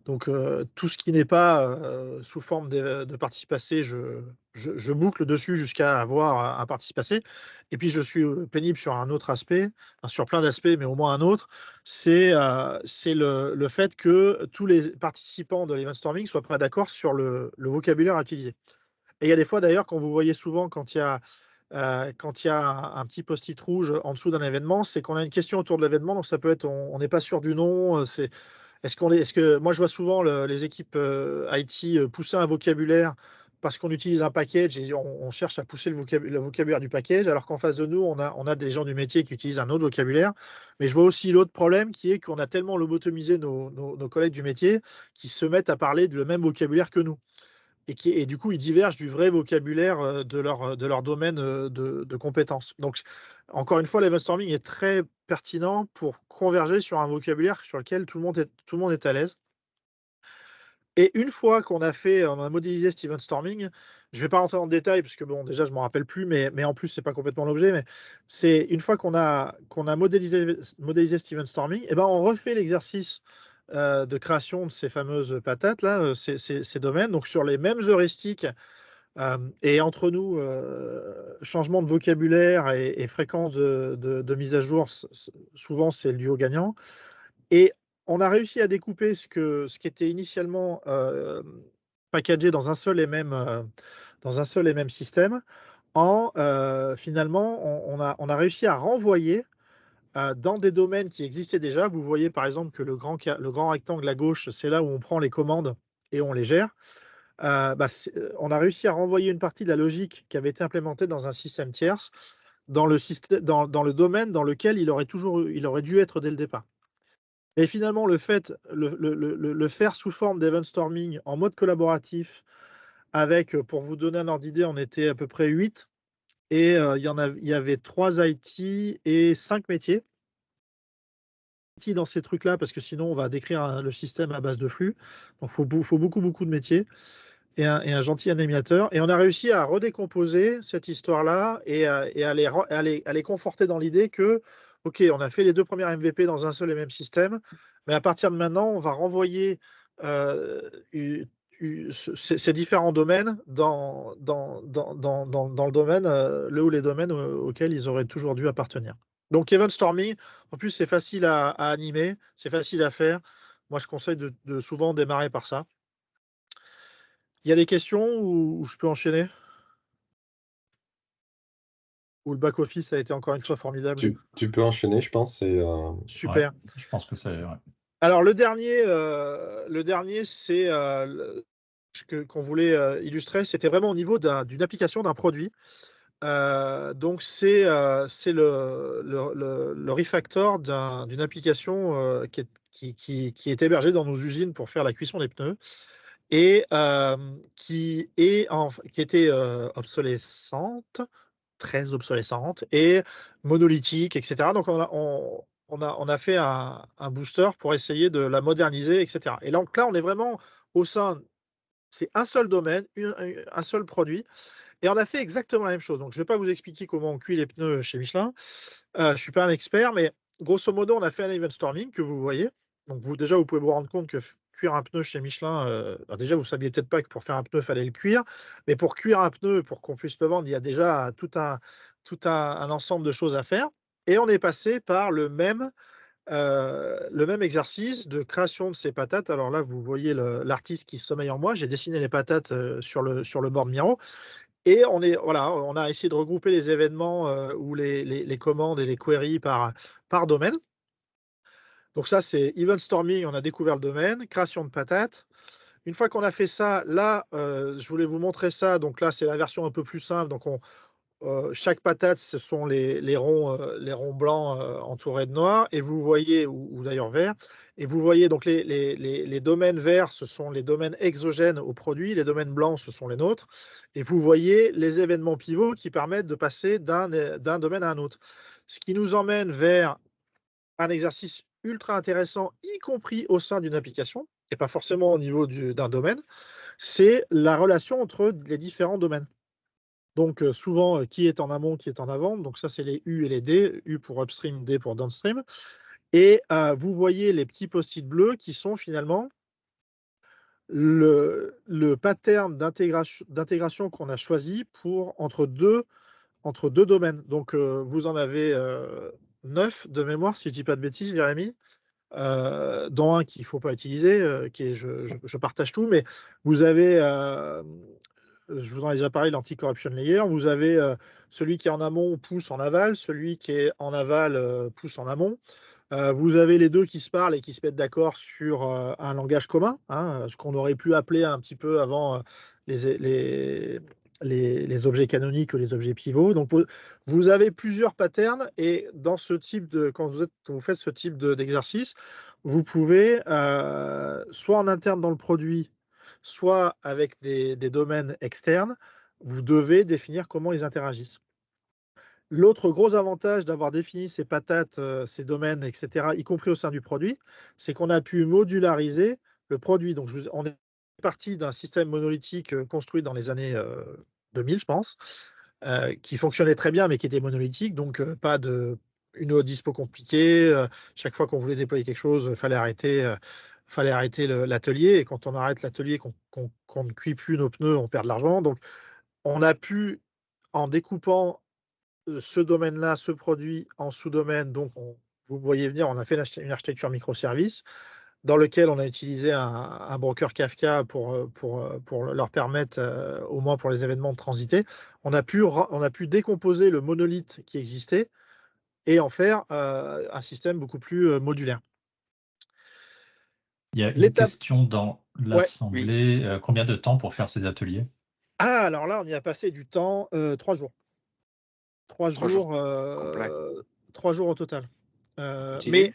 Donc, tout ce qui n'est pas sous forme de participes passés, je boucle dessus jusqu'à avoir un participe passé. Et puis, je suis pénible sur un autre aspect, enfin, sur plein d'aspects, mais au moins un autre, c'est le fait que tous les participants de l'event storming soient pas d'accord sur le vocabulaire à utiliser. Et il y a des fois, d'ailleurs, quand vous voyez souvent quand il y a un petit post-it rouge en dessous d'un événement, c'est qu'on a une question autour de l'événement. Donc, ça peut être on n'est pas sûr du nom. Est-ce que moi, je vois souvent les équipes IT pousser un vocabulaire parce qu'on utilise un package et on cherche à pousser le vocabulaire du package, alors qu'en face de nous, on a des gens du métier qui utilisent un autre vocabulaire. Mais je vois aussi l'autre problème qui est qu'on a tellement lobotomisé nos collègues du métier qui se mettent à parler le même vocabulaire que nous. Et du coup, ils divergent du vrai vocabulaire de leur domaine de compétences. Donc, encore une fois, l'event storming est très pertinent pour converger sur un vocabulaire sur lequel tout le monde est à l'aise. Et une fois on a modélisé cet event storming, je ne vais pas rentrer dans le détail parce que bon, déjà, je ne m'en rappelle plus, mais en plus, ce n'est pas complètement l'objet. Mais c'est une fois qu'on a modélisé cet event storming, et ben, on refait l'exercice de création de ces fameuses patates, là, ces domaines, donc sur les mêmes heuristiques. Et entre nous, changement de vocabulaire et fréquence de mise à jour, souvent c'est le duo gagnant. Et on a réussi à découper ce qui était initialement packagé dans un seul et même système. Finalement, on a réussi à renvoyer dans des domaines qui existaient déjà. Vous voyez par exemple que le grand rectangle à gauche, c'est là où on prend les commandes et on les gère. On a réussi à renvoyer une partie de la logique qui avait été implémentée dans un système tierce dans le domaine dans lequel il aurait dû être dès le départ. Et finalement, le faire sous forme d'event storming en mode collaboratif avec, pour vous donner un ordre d'idée, on était à peu près 8 et il y avait 3 IT et 5 métiers dans ces trucs-là parce que sinon on va décrire le système à base de flux. Donc il faut beaucoup de métiers et un gentil animateur. Et on a réussi à redécomposer cette histoire-là et à les conforter dans l'idée que, OK, on a fait les 2 premières MVP dans un seul et même système, mais à partir de maintenant, on va renvoyer ces différents domaines dans le domaine, le ou les domaines auxquels ils auraient toujours dû appartenir. Donc, event storming, en plus, c'est facile à animer, c'est facile à faire. Moi, je conseille de souvent démarrer par ça. Il y a des questions ou je peux enchaîner? Ou le back-office a été encore une fois formidable? Tu peux enchaîner, je pense. Super. Ouais, je pense que c'est. Ouais. Alors, le dernier c'est qu'on voulait illustrer, c'était vraiment au niveau d'une application, d'un produit. Donc, c'est le refactor d'une application qui est hébergée dans nos usines pour faire la cuisson des pneus et qui était obsolescente, très obsolescente et monolithique, etc. Donc, on a fait un booster pour essayer de la moderniser, etc. Et donc là, on est vraiment au sein, c'est un seul domaine, un seul produit. Et on a fait exactement la même chose. Donc, je ne vais pas vous expliquer comment on cuit les pneus chez Michelin. Je ne suis pas un expert, mais grosso modo, on a fait un event storming que vous voyez. Donc, vous pouvez vous rendre compte que cuire un pneu chez Michelin, déjà, vous ne saviez peut-être pas que pour faire un pneu, il fallait le cuire. Mais pour cuire un pneu, pour qu'on puisse le vendre, il y a déjà tout un ensemble de choses à faire. Et on est passé par le même exercice de création de ces patates. Alors là, vous voyez l'artiste qui sommeille en moi. J'ai dessiné les patates sur le board Miro. Et on a essayé de regrouper les événements ou les commandes et les queries par domaine. Donc ça, c'est event storming, on a découvert le domaine, création de patates. Une fois qu'on a fait ça, là, je voulais vous montrer ça. Donc là, c'est la version un peu plus simple. Donc chaque patate, ce sont les ronds blancs entourés de noir. Et vous voyez, ou d'ailleurs vert, et vous voyez donc les domaines verts, ce sont les domaines exogènes au produit. Les domaines blancs, ce sont les nôtres. Et vous voyez les événements pivots qui permettent de passer d'un domaine à un autre. Ce qui nous emmène vers un exercice ultra intéressant, y compris au sein d'une application, et pas forcément au niveau d'un domaine, c'est la relation entre les différents domaines. Donc, souvent, qui est en amont, qui est en avant. Donc, ça, c'est les U et les D. U pour upstream, D pour downstream. Et vous voyez les petits post-it bleus qui sont finalement le pattern d'intégration qu'on a choisi entre deux domaines. Donc, vous en avez 9 de mémoire, si je ne dis pas de bêtises, Jérémy, dont un qu'il ne faut pas utiliser, qui est je partage tout, mais vous avez, je vous en ai déjà parlé, l'anti-corruption layer, vous avez celui qui est en amont pousse en aval, celui qui est en aval pousse en amont. Vous avez les deux qui se parlent et qui se mettent d'accord sur un langage commun, hein, ce qu'on aurait pu appeler un petit peu avant les objets canoniques ou les objets pivots. Donc, vous avez plusieurs patterns et dans ce type quand vous faites ce type d'exercice, vous pouvez, soit en interne dans le produit, soit avec des domaines externes, vous devez définir comment ils interagissent. L'autre gros avantage d'avoir défini ces patates, ces domaines, etc., y compris au sein du produit, c'est qu'on a pu modulariser le produit. Donc, on est parti d'un système monolithique construit dans les années 2000, je pense, qui fonctionnait très bien, mais qui était monolithique. Donc, pas une dispo compliquée. Chaque fois qu'on voulait déployer quelque chose, il fallait arrêter l'atelier. Et quand on arrête l'atelier, qu'on ne cuit plus nos pneus, on perd de l'argent. Donc, on a pu, en découpant ce domaine-là, ce produit en sous-domaine, donc vous voyez venir, on a fait une architecture microservice dans lequel on a utilisé un broker Kafka pour leur permettre, au moins pour les événements, de transiter. On a pu décomposer le monolithe qui existait et en faire un système beaucoup plus modulaire. Il y a une question dans l'assemblée. Oui. Combien de temps pour faire ces ateliers? Ah, alors là, on y a passé du temps, 3 jours. 3 jours, 3 jours au total. Mais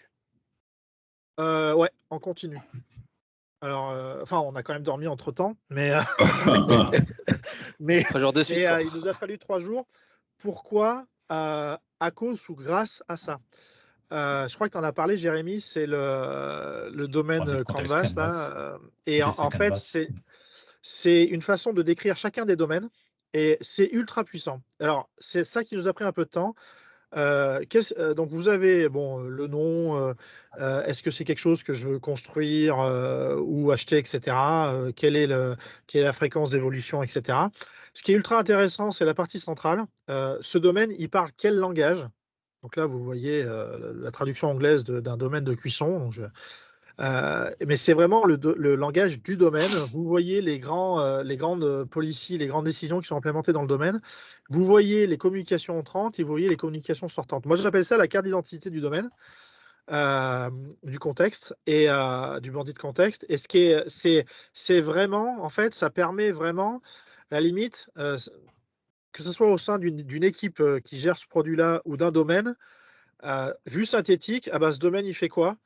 ouais, en continu. Alors, on a quand même dormi entre temps, mais, mais 3 jours de suite. il nous a fallu 3 jours. Pourquoi? À cause ou grâce à ça. Je crois que tu en as parlé, Jérémy, c'est le domaine Canvas. Là, et en fait, c'est une façon de décrire chacun des domaines et c'est ultra puissant. Alors, c'est ça qui nous a pris un peu de temps. Donc, vous avez le nom, est-ce que c'est quelque chose que je veux construire ou acheter, etc. Quelle est la fréquence d'évolution, etc. Ce qui est ultra intéressant, c'est la partie centrale. Ce domaine, il parle quel langage? Donc là, vous voyez la traduction anglaise d'un domaine de cuisson. Donc mais c'est vraiment le langage du domaine. Vous voyez les grandes policies, les grandes décisions qui sont implémentées dans le domaine. Vous voyez les communications entrantes et vous voyez les communications sortantes. Moi, j'appelle ça la carte d'identité du domaine, du contexte et du bandit de contexte. Et c'est vraiment, en fait, ça permet vraiment, à la limite, que ce soit au sein d'une équipe qui gère ce produit-là ou d'un domaine, vue synthétique, ce domaine, il fait quoi?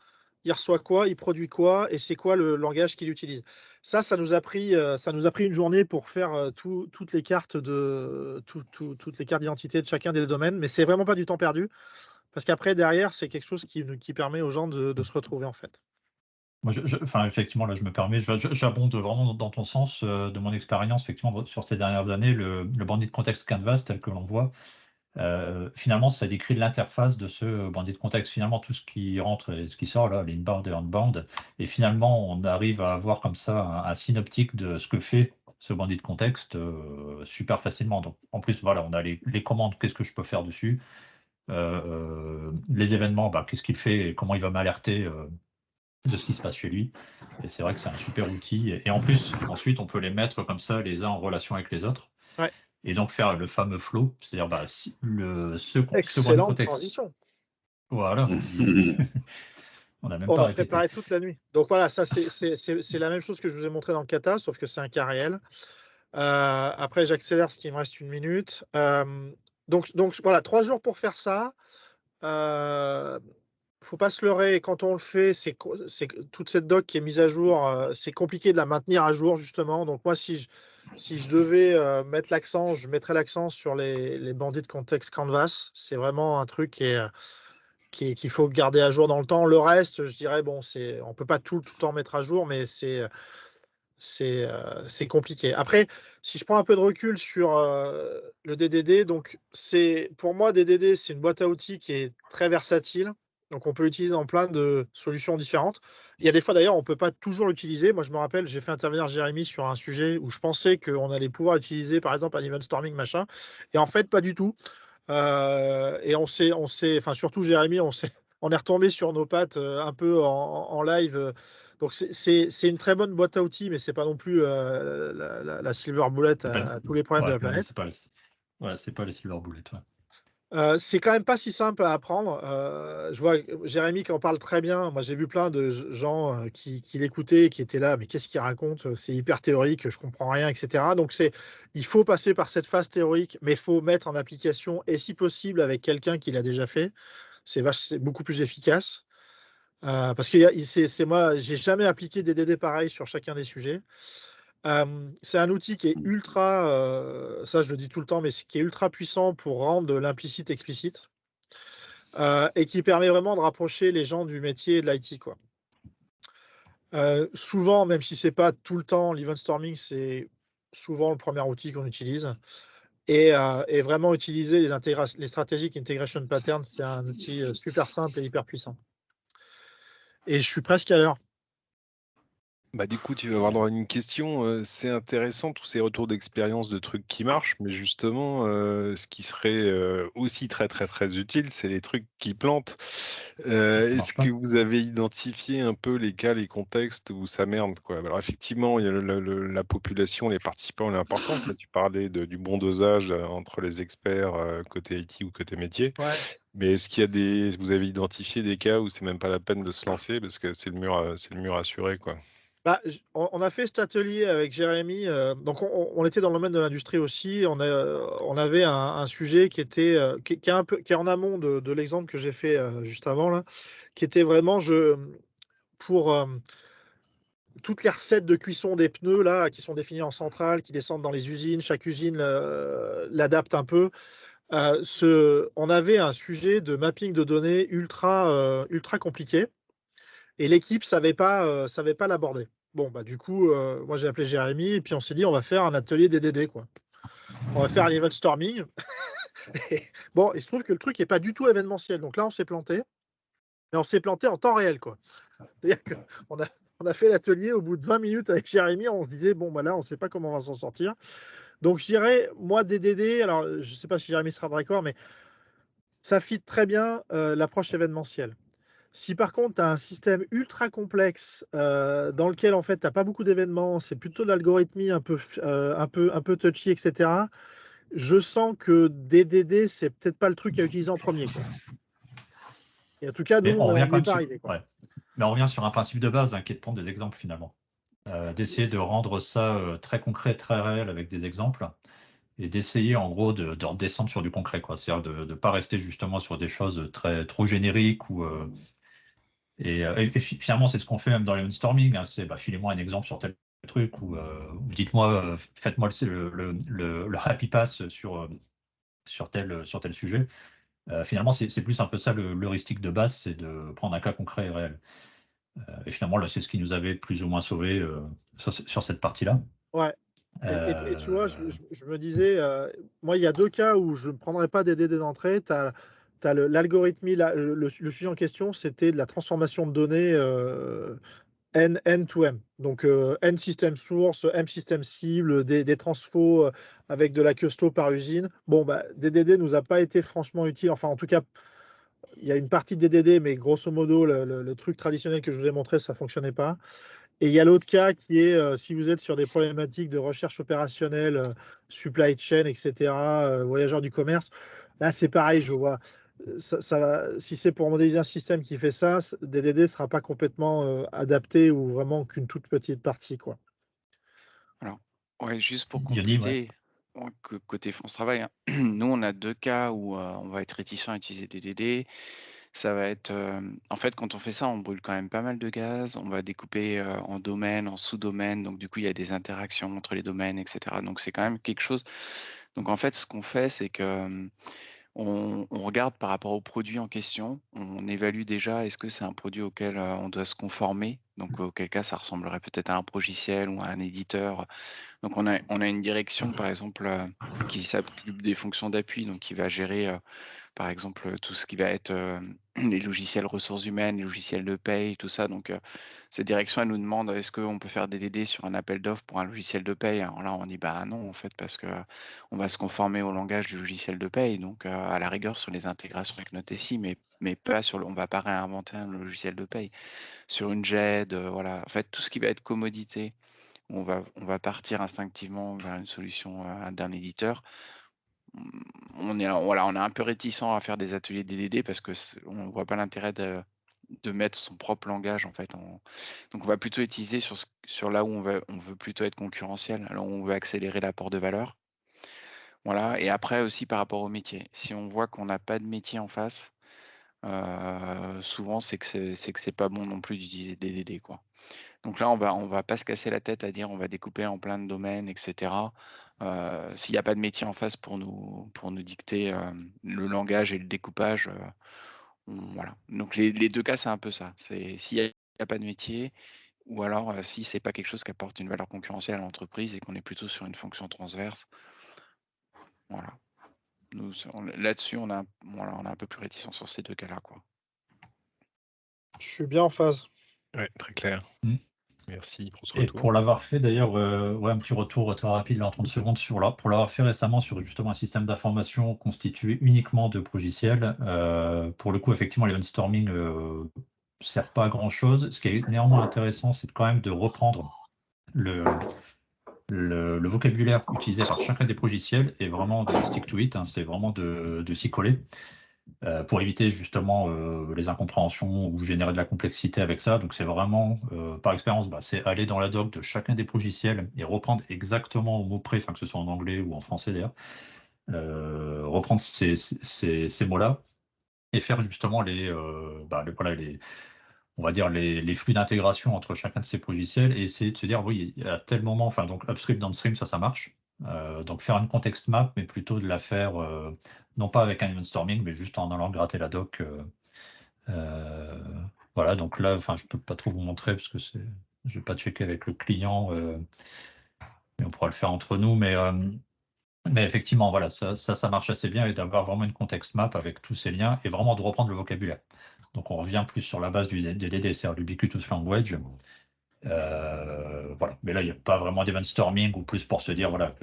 Il reçoit quoi, il produit quoi et c'est quoi le langage qu'il utilise. Ça nous a pris une journée pour faire toutes les cartes d'identité de chacun des domaines, mais c'est vraiment pas du temps perdu parce qu'après derrière c'est quelque chose qui permet aux gens de se retrouver en fait. Moi, effectivement, là, je me permets, j'abonde vraiment dans ton sens, de mon expérience, effectivement, sur ces dernières années, le bandit de contexte Canvas tel que l'on voit. Finalement, ça décrit l'interface de ce bandit de contexte. Finalement, tout ce qui rentre et ce qui sort, là, l'inbound et outbound. Et finalement, on arrive à avoir comme ça un synoptique de ce que fait ce bandit de contexte super facilement. Donc, en plus, voilà, on a les commandes, qu'est-ce que je peux faire dessus. Les événements, qu'est-ce qu'il fait et comment il va m'alerter de ce qui se passe chez lui. Et c'est vrai que c'est un super outil. Et en plus, ensuite, on peut les mettre comme ça, les uns en relation avec les autres. Ouais. Et donc faire le fameux flow, c'est-à-dire excellente contexte. Transition. Voilà. On a préparé toute la nuit. Donc voilà, ça c'est la même chose que je vous ai montré dans le kata, sauf que c'est un cas réel. Après, j'accélère parce qu'il me reste 1 minute. Donc voilà, 3 jours pour faire ça. Faut pas se leurrer, quand on le fait, c'est toute cette doc qui est mise à jour, c'est compliqué de la maintenir à jour justement. Donc moi, si je devais mettre l'accent, je mettrais l'accent sur les bandits de contexte Canvas. C'est vraiment un truc qu'il faut garder à jour dans le temps. Le reste, je dirais, on peut pas tout le temps mettre à jour, mais c'est compliqué. Après, si je prends un peu de recul sur le DDD, donc pour moi, DDD, c'est une boîte à outils qui est très versatile. Donc, on peut l'utiliser dans plein de solutions différentes. Il y a des fois, d'ailleurs, on ne peut pas toujours l'utiliser. Moi, je me rappelle, j'ai fait intervenir Jérémy sur un sujet où je pensais qu'on allait pouvoir utiliser, par exemple, un event storming, machin. Et en fait, pas du tout. Et enfin, surtout Jérémy, on est retombé sur nos pattes un peu en live. Donc, c'est une très bonne boîte à outils, mais c'est pas non plus la silver bullet à tous les problèmes de la planète. C'est pas les silver bullets. Ouais. C'est quand même pas si simple à apprendre. Je vois Jérémy qui en parle très bien. Moi, j'ai vu plein de gens qui l'écoutaient, qui étaient là, mais qu'est-ce qu'il raconte? C'est hyper théorique, je comprends rien, etc. Donc, il faut passer par cette phase théorique, mais il faut mettre en application, et si possible avec quelqu'un qui l'a déjà fait. C'est beaucoup plus efficace. Parce que moi, j'ai jamais appliqué des DD pareils sur chacun des sujets. C'est un outil qui est ultra, ça je le dis tout le temps, mais qui est ultra puissant pour rendre de l'implicite explicite et qui permet vraiment de rapprocher les gens du métier et de l'IT, quoi. Souvent, même si c'est pas tout le temps, l'event storming, c'est souvent le premier outil qu'on utilise. Et vraiment utiliser les stratégiques integration patterns, c'est un outil super simple et hyper puissant. Et je suis presque à l'heure. Bah, du coup, tu vas avoir une question. C'est intéressant tous ces retours d'expérience de trucs qui marchent, mais justement, ce qui serait aussi très très très utile, c'est les trucs qui plantent. Est-ce que vous avez identifié un peu les cas, les contextes où ça merde, quoi? Alors effectivement, il y a la population, les participants, elle est importante. Là, tu parlais du bon dosage entre les experts côté IT ou côté métier. Ouais. Mais est-ce qu'il y a vous avez identifié des cas où c'est même pas la peine de se lancer parce que c'est le mur assuré, quoi? Bah, on a fait cet atelier avec Jérémy. Donc, on était dans le domaine de l'industrie aussi. On avait un sujet qui était qui est en amont de l'exemple que j'ai fait juste avant là, qui était vraiment pour toutes les recettes de cuisson des pneus là, qui sont définies en centrale, qui descendent dans les usines. Chaque usine l'adapte un peu. On avait un sujet de mapping de données ultra compliqué et l'équipe savait pas l'aborder. Bon, bah, du coup, moi, j'ai appelé Jérémy et puis on s'est dit, on va faire un atelier DDD, quoi. On va faire un event storming. Et bon, il se trouve que le truc n'est pas du tout événementiel. Donc là, on s'est planté. Mais on s'est planté en temps réel, quoi. C'est-à-dire qu'on a fait l'atelier au bout de 20 minutes avec Jérémy. On se disait, bon, bah là, on ne sait pas comment on va s'en sortir. Donc, je dirais, moi, DDD, alors, je ne sais pas si Jérémy sera d'accord, mais ça fit très bien l'approche événementielle. Si par contre, tu as un système ultra complexe dans lequel en fait, tu n'as pas beaucoup d'événements, c'est plutôt de l'algorithmie un peu touchy, etc., je sens que DDD, c'est peut-être pas le truc à utiliser en premier, quoi. Et en tout cas, nous, on n'y est pas arrivé, quoi. Ouais. Mais on revient sur un principe de base qui est de prendre des exemples finalement. D'essayer de rendre ça très concret, très réel avec des exemples et d'essayer en gros de redescendre sur du concret, quoi. C'est-à-dire de ne pas rester justement sur des choses trop génériques ou et finalement, c'est ce qu'on fait même dans les brainstorming. C'est filez-moi un exemple sur tel truc ou dites-moi, faites-moi le happy pass sur tel sujet. Finalement, c'est plus un peu ça l'heuristique de base, c'est de prendre un cas concret et réel. Et finalement, là, c'est ce qui nous avait plus ou moins sauvé sur cette partie-là. Ouais. Et tu vois, je me disais, moi, il y a deux cas où je ne prendrais pas des DD d'entrée. Tu as l'algorithmie, le sujet en question, c'était de la transformation de données N to M. Donc, N système source, M système cible, des transfos avec de la custo par usine. Bon, bah, DDD nous a pas été franchement utile. Enfin, en tout cas, il y a une partie de DDD, mais grosso modo, le truc traditionnel que je vous ai montré, ça ne fonctionnait pas. Et il y a l'autre cas qui est si vous êtes sur des problématiques de recherche opérationnelle, supply chain, etc., voyageurs du commerce, là c'est pareil, je vois. Si c'est pour modéliser un système qui fait ça, DDD ne sera pas complètement adapté ou vraiment qu'une toute petite partie, quoi. Alors, ouais, juste pour compléter, côté France Travail, hein, nous on a deux cas où on va être réticent à utiliser DDD. Ça va être, en fait, quand on fait ça, on brûle quand même pas mal de gaz. On va découper en domaines, en sous-domaines. Donc, du coup, il y a des interactions entre les domaines, etc. Donc, c'est quand même quelque chose. Donc, en fait, ce qu'on fait, c'est que on regarde par rapport au produit en question. On évalue déjà est-ce que c'est un produit auquel on doit se conformer. Donc, auquel cas, ça ressemblerait peut-être à un logiciel ou à un éditeur. Donc, on a une direction, par exemple, qui s'occupe des fonctions d'appui, donc qui va gérer par exemple, tout ce qui va être les logiciels ressources humaines, les logiciels de paye, tout ça. Donc, cette direction, elle nous demande est-ce qu'on peut faire des DDD sur un appel d'offres pour un logiciel de paye? Alors là, on dit bah non, en fait, parce que on va se conformer au langage du logiciel de paye. Donc, à la rigueur, sur les intégrations avec notre SI, mais pas sur on va pas réinventer un logiciel de paye. Sur une GED, voilà. En fait, tout ce qui va être commodité, on va partir instinctivement vers une solution d'un éditeur. On est un peu réticent à faire des ateliers DDD parce que on ne voit pas l'intérêt de mettre son propre langage en fait. Donc on va plutôt utiliser sur là où on veut plutôt être concurrentiel, là où on veut accélérer l'apport de valeur. Voilà. Et après aussi par rapport au métier. Si on voit qu'on n'a pas de métier en face, souvent c'est que c'est pas bon non plus d'utiliser des DDD quoi. Donc là, on va pas se casser la tête à dire on va découper en plein de domaines, etc. S'il n'y a pas de métier en face pour nous dicter le langage et le découpage, voilà. Donc les deux cas, c'est un peu ça. C'est s'il n'y a pas de métier, ou alors si c'est pas quelque chose qui apporte une valeur concurrentielle à l'entreprise et qu'on est plutôt sur une fonction transverse. Voilà. Là-dessus, on est un peu plus réticent sur ces deux cas-là, quoi. Je suis bien en phase. Ouais, très clair. Merci pour ce Et retour. pour l'avoir fait d'ailleurs, un petit retour très rapide là, en 30 secondes pour l'avoir fait récemment sur justement un système d'information constitué uniquement de logiciels. Pour le coup, effectivement, l'event storming ne sert pas à grand chose. Ce qui est néanmoins intéressant, c'est quand même de reprendre le vocabulaire utilisé par chacun des logiciels et vraiment de stick to it, hein, c'est vraiment de s'y coller. Pour éviter justement les incompréhensions ou générer de la complexité avec ça. Donc c'est vraiment, par expérience, c'est aller dans la doc de chacun des logiciels et reprendre exactement au mot près, enfin que ce soit en anglais ou en français d'ailleurs, reprendre ces mots-là et faire justement on va dire les flux d'intégration entre chacun de ces logiciels et essayer de se dire oui, à tel moment, enfin donc upstream, downstream, ça marche. Donc faire une context map, mais plutôt de la faire non pas avec un event storming, mais juste en allant gratter la doc. Voilà, donc là, enfin, je peux pas trop vous montrer parce que je vais pas checker avec le client, mais on pourra le faire entre nous. Mais effectivement, voilà, ça marche assez bien et d'avoir vraiment une context map avec tous ces liens et vraiment de reprendre le vocabulaire. Donc on revient plus sur la base du DDD, c'est-à-dire l'ubiquitous language. Voilà. Mais là, il n'y a pas vraiment d'event storming ou plus pour se dire voilà,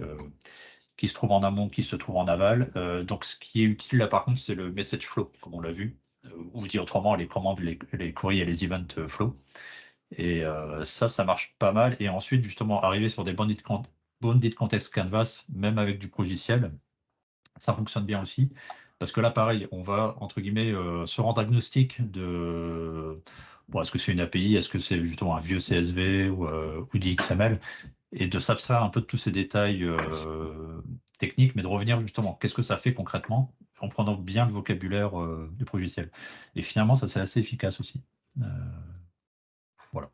qui se trouve en amont, qui se trouve en aval. Donc ce qui est utile là par contre, c'est le message flow, comme on l'a vu, ou dit autrement les commandes, les courriers et les event flow. Et ça marche pas mal. Et ensuite, justement, arriver sur des bounded context canvas, même avec du logiciel, ça fonctionne bien aussi. Parce que là, pareil, on va, entre guillemets, se rendre agnostique de est-ce que c'est une API, est-ce que c'est justement un vieux CSV ou du XML, et de s'abstraire un peu de tous ces détails techniques, mais de revenir justement, qu'est-ce que ça fait concrètement, en prenant bien le vocabulaire du logiciel. Et finalement, ça c'est assez efficace aussi. Voilà.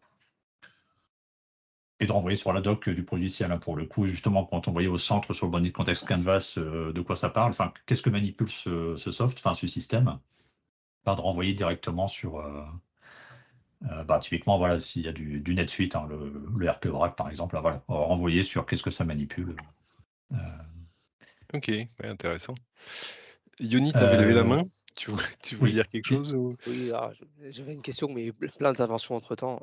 Et de renvoyer sur la doc du logiciel, hein, pour le coup, justement, quand on voyait au centre sur le bounded context canvas de quoi ça parle, enfin, qu'est-ce que manipule ce soft, enfin ce système, de renvoyer directement sur typiquement, voilà, s'il y a du NetSuite, hein, le RP Oracle par exemple, là, voilà, renvoyer sur qu'est-ce que ça manipule. Ok, ouais, intéressant. Yoni, tu avais levé la main. Tu voulais dire quelque chose ou... Oui, j'avais une question, mais plein d'interventions entre-temps.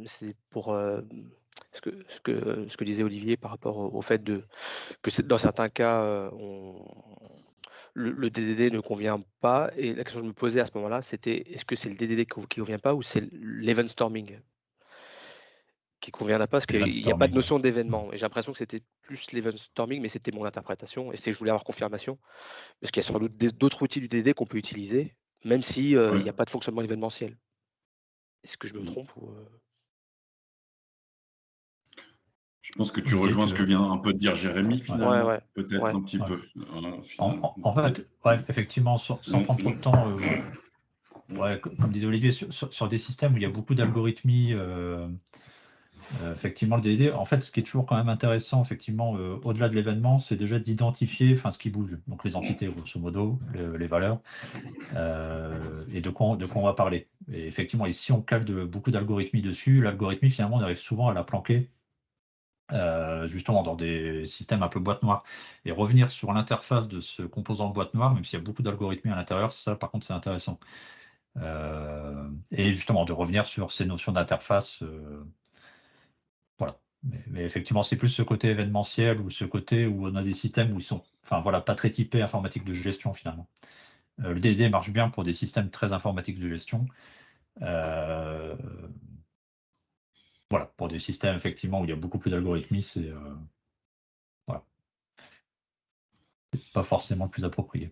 C'est pour ce que disait Olivier par rapport au fait que dans certains cas, le DDD ne convient pas. Et la question que je me posais à ce moment-là, c'était est-ce que c'est le DDD qui ne convient pas ou c'est l'event storming qui ne convient pas, parce qu'il n'y a pas de notion d'événement. Et j'ai l'impression que c'était plus l'event storming, mais c'était mon interprétation. Et je voulais avoir confirmation. Parce qu'il y a sans doute d'autres outils du DDD qu'on peut utiliser, même s'il n'y a pas de fonctionnement événementiel. Est-ce que je me trompe ou... Je pense que tu rejoins ce que vient un peu de dire Jérémy, finalement. Peut-être un petit peu. En fait, effectivement, sans prendre trop de temps, comme disait Olivier, sur des systèmes où il y a beaucoup d'algorithmies, effectivement, le DDD, en fait, ce qui est toujours quand même intéressant, effectivement, au-delà de l'événement, c'est déjà d'identifier ce qui bouge, donc les entités, grosso modo, les valeurs, et de quoi on va parler. Et effectivement, ici, on cale beaucoup d'algorithmies dessus. L'algorithmie, finalement, on arrive souvent à la planquer justement dans des systèmes un peu boîte noire, et revenir sur l'interface de ce composant boîte noire, même s'il y a beaucoup d'algorithmes à l'intérieur, ça par contre c'est intéressant. Et justement de revenir sur ces notions d'interface. Voilà. Mais effectivement, c'est plus ce côté événementiel ou ce côté où on a des systèmes où ils sont, pas très typés informatique de gestion finalement. Le DDD marche bien pour des systèmes très informatiques de gestion. Voilà, pour des systèmes effectivement où il y a beaucoup plus d'algorithmes, c'est pas forcément le plus approprié.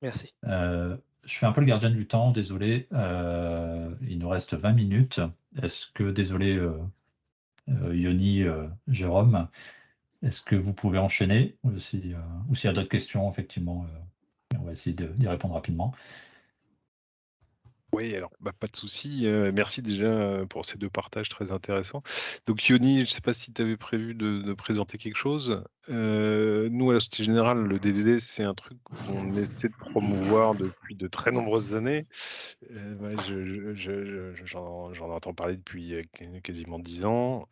Merci. Je fais un peu le gardien du temps, désolé. Il nous reste 20 minutes. Est-ce que, désolé, Yoni, Jérôme, est-ce que vous pouvez enchaîner ou s'il y a d'autres questions, effectivement, on va essayer d'y répondre rapidement. Oui, alors pas de souci. Merci déjà pour ces 2 partages très intéressants. Donc Yoni, je ne sais pas si tu avais prévu de présenter quelque chose. Nous, à la Société Générale, le DDD, c'est un truc qu'on essaie de promouvoir depuis de très nombreuses années. J'en entends parler depuis quasiment 10 ans.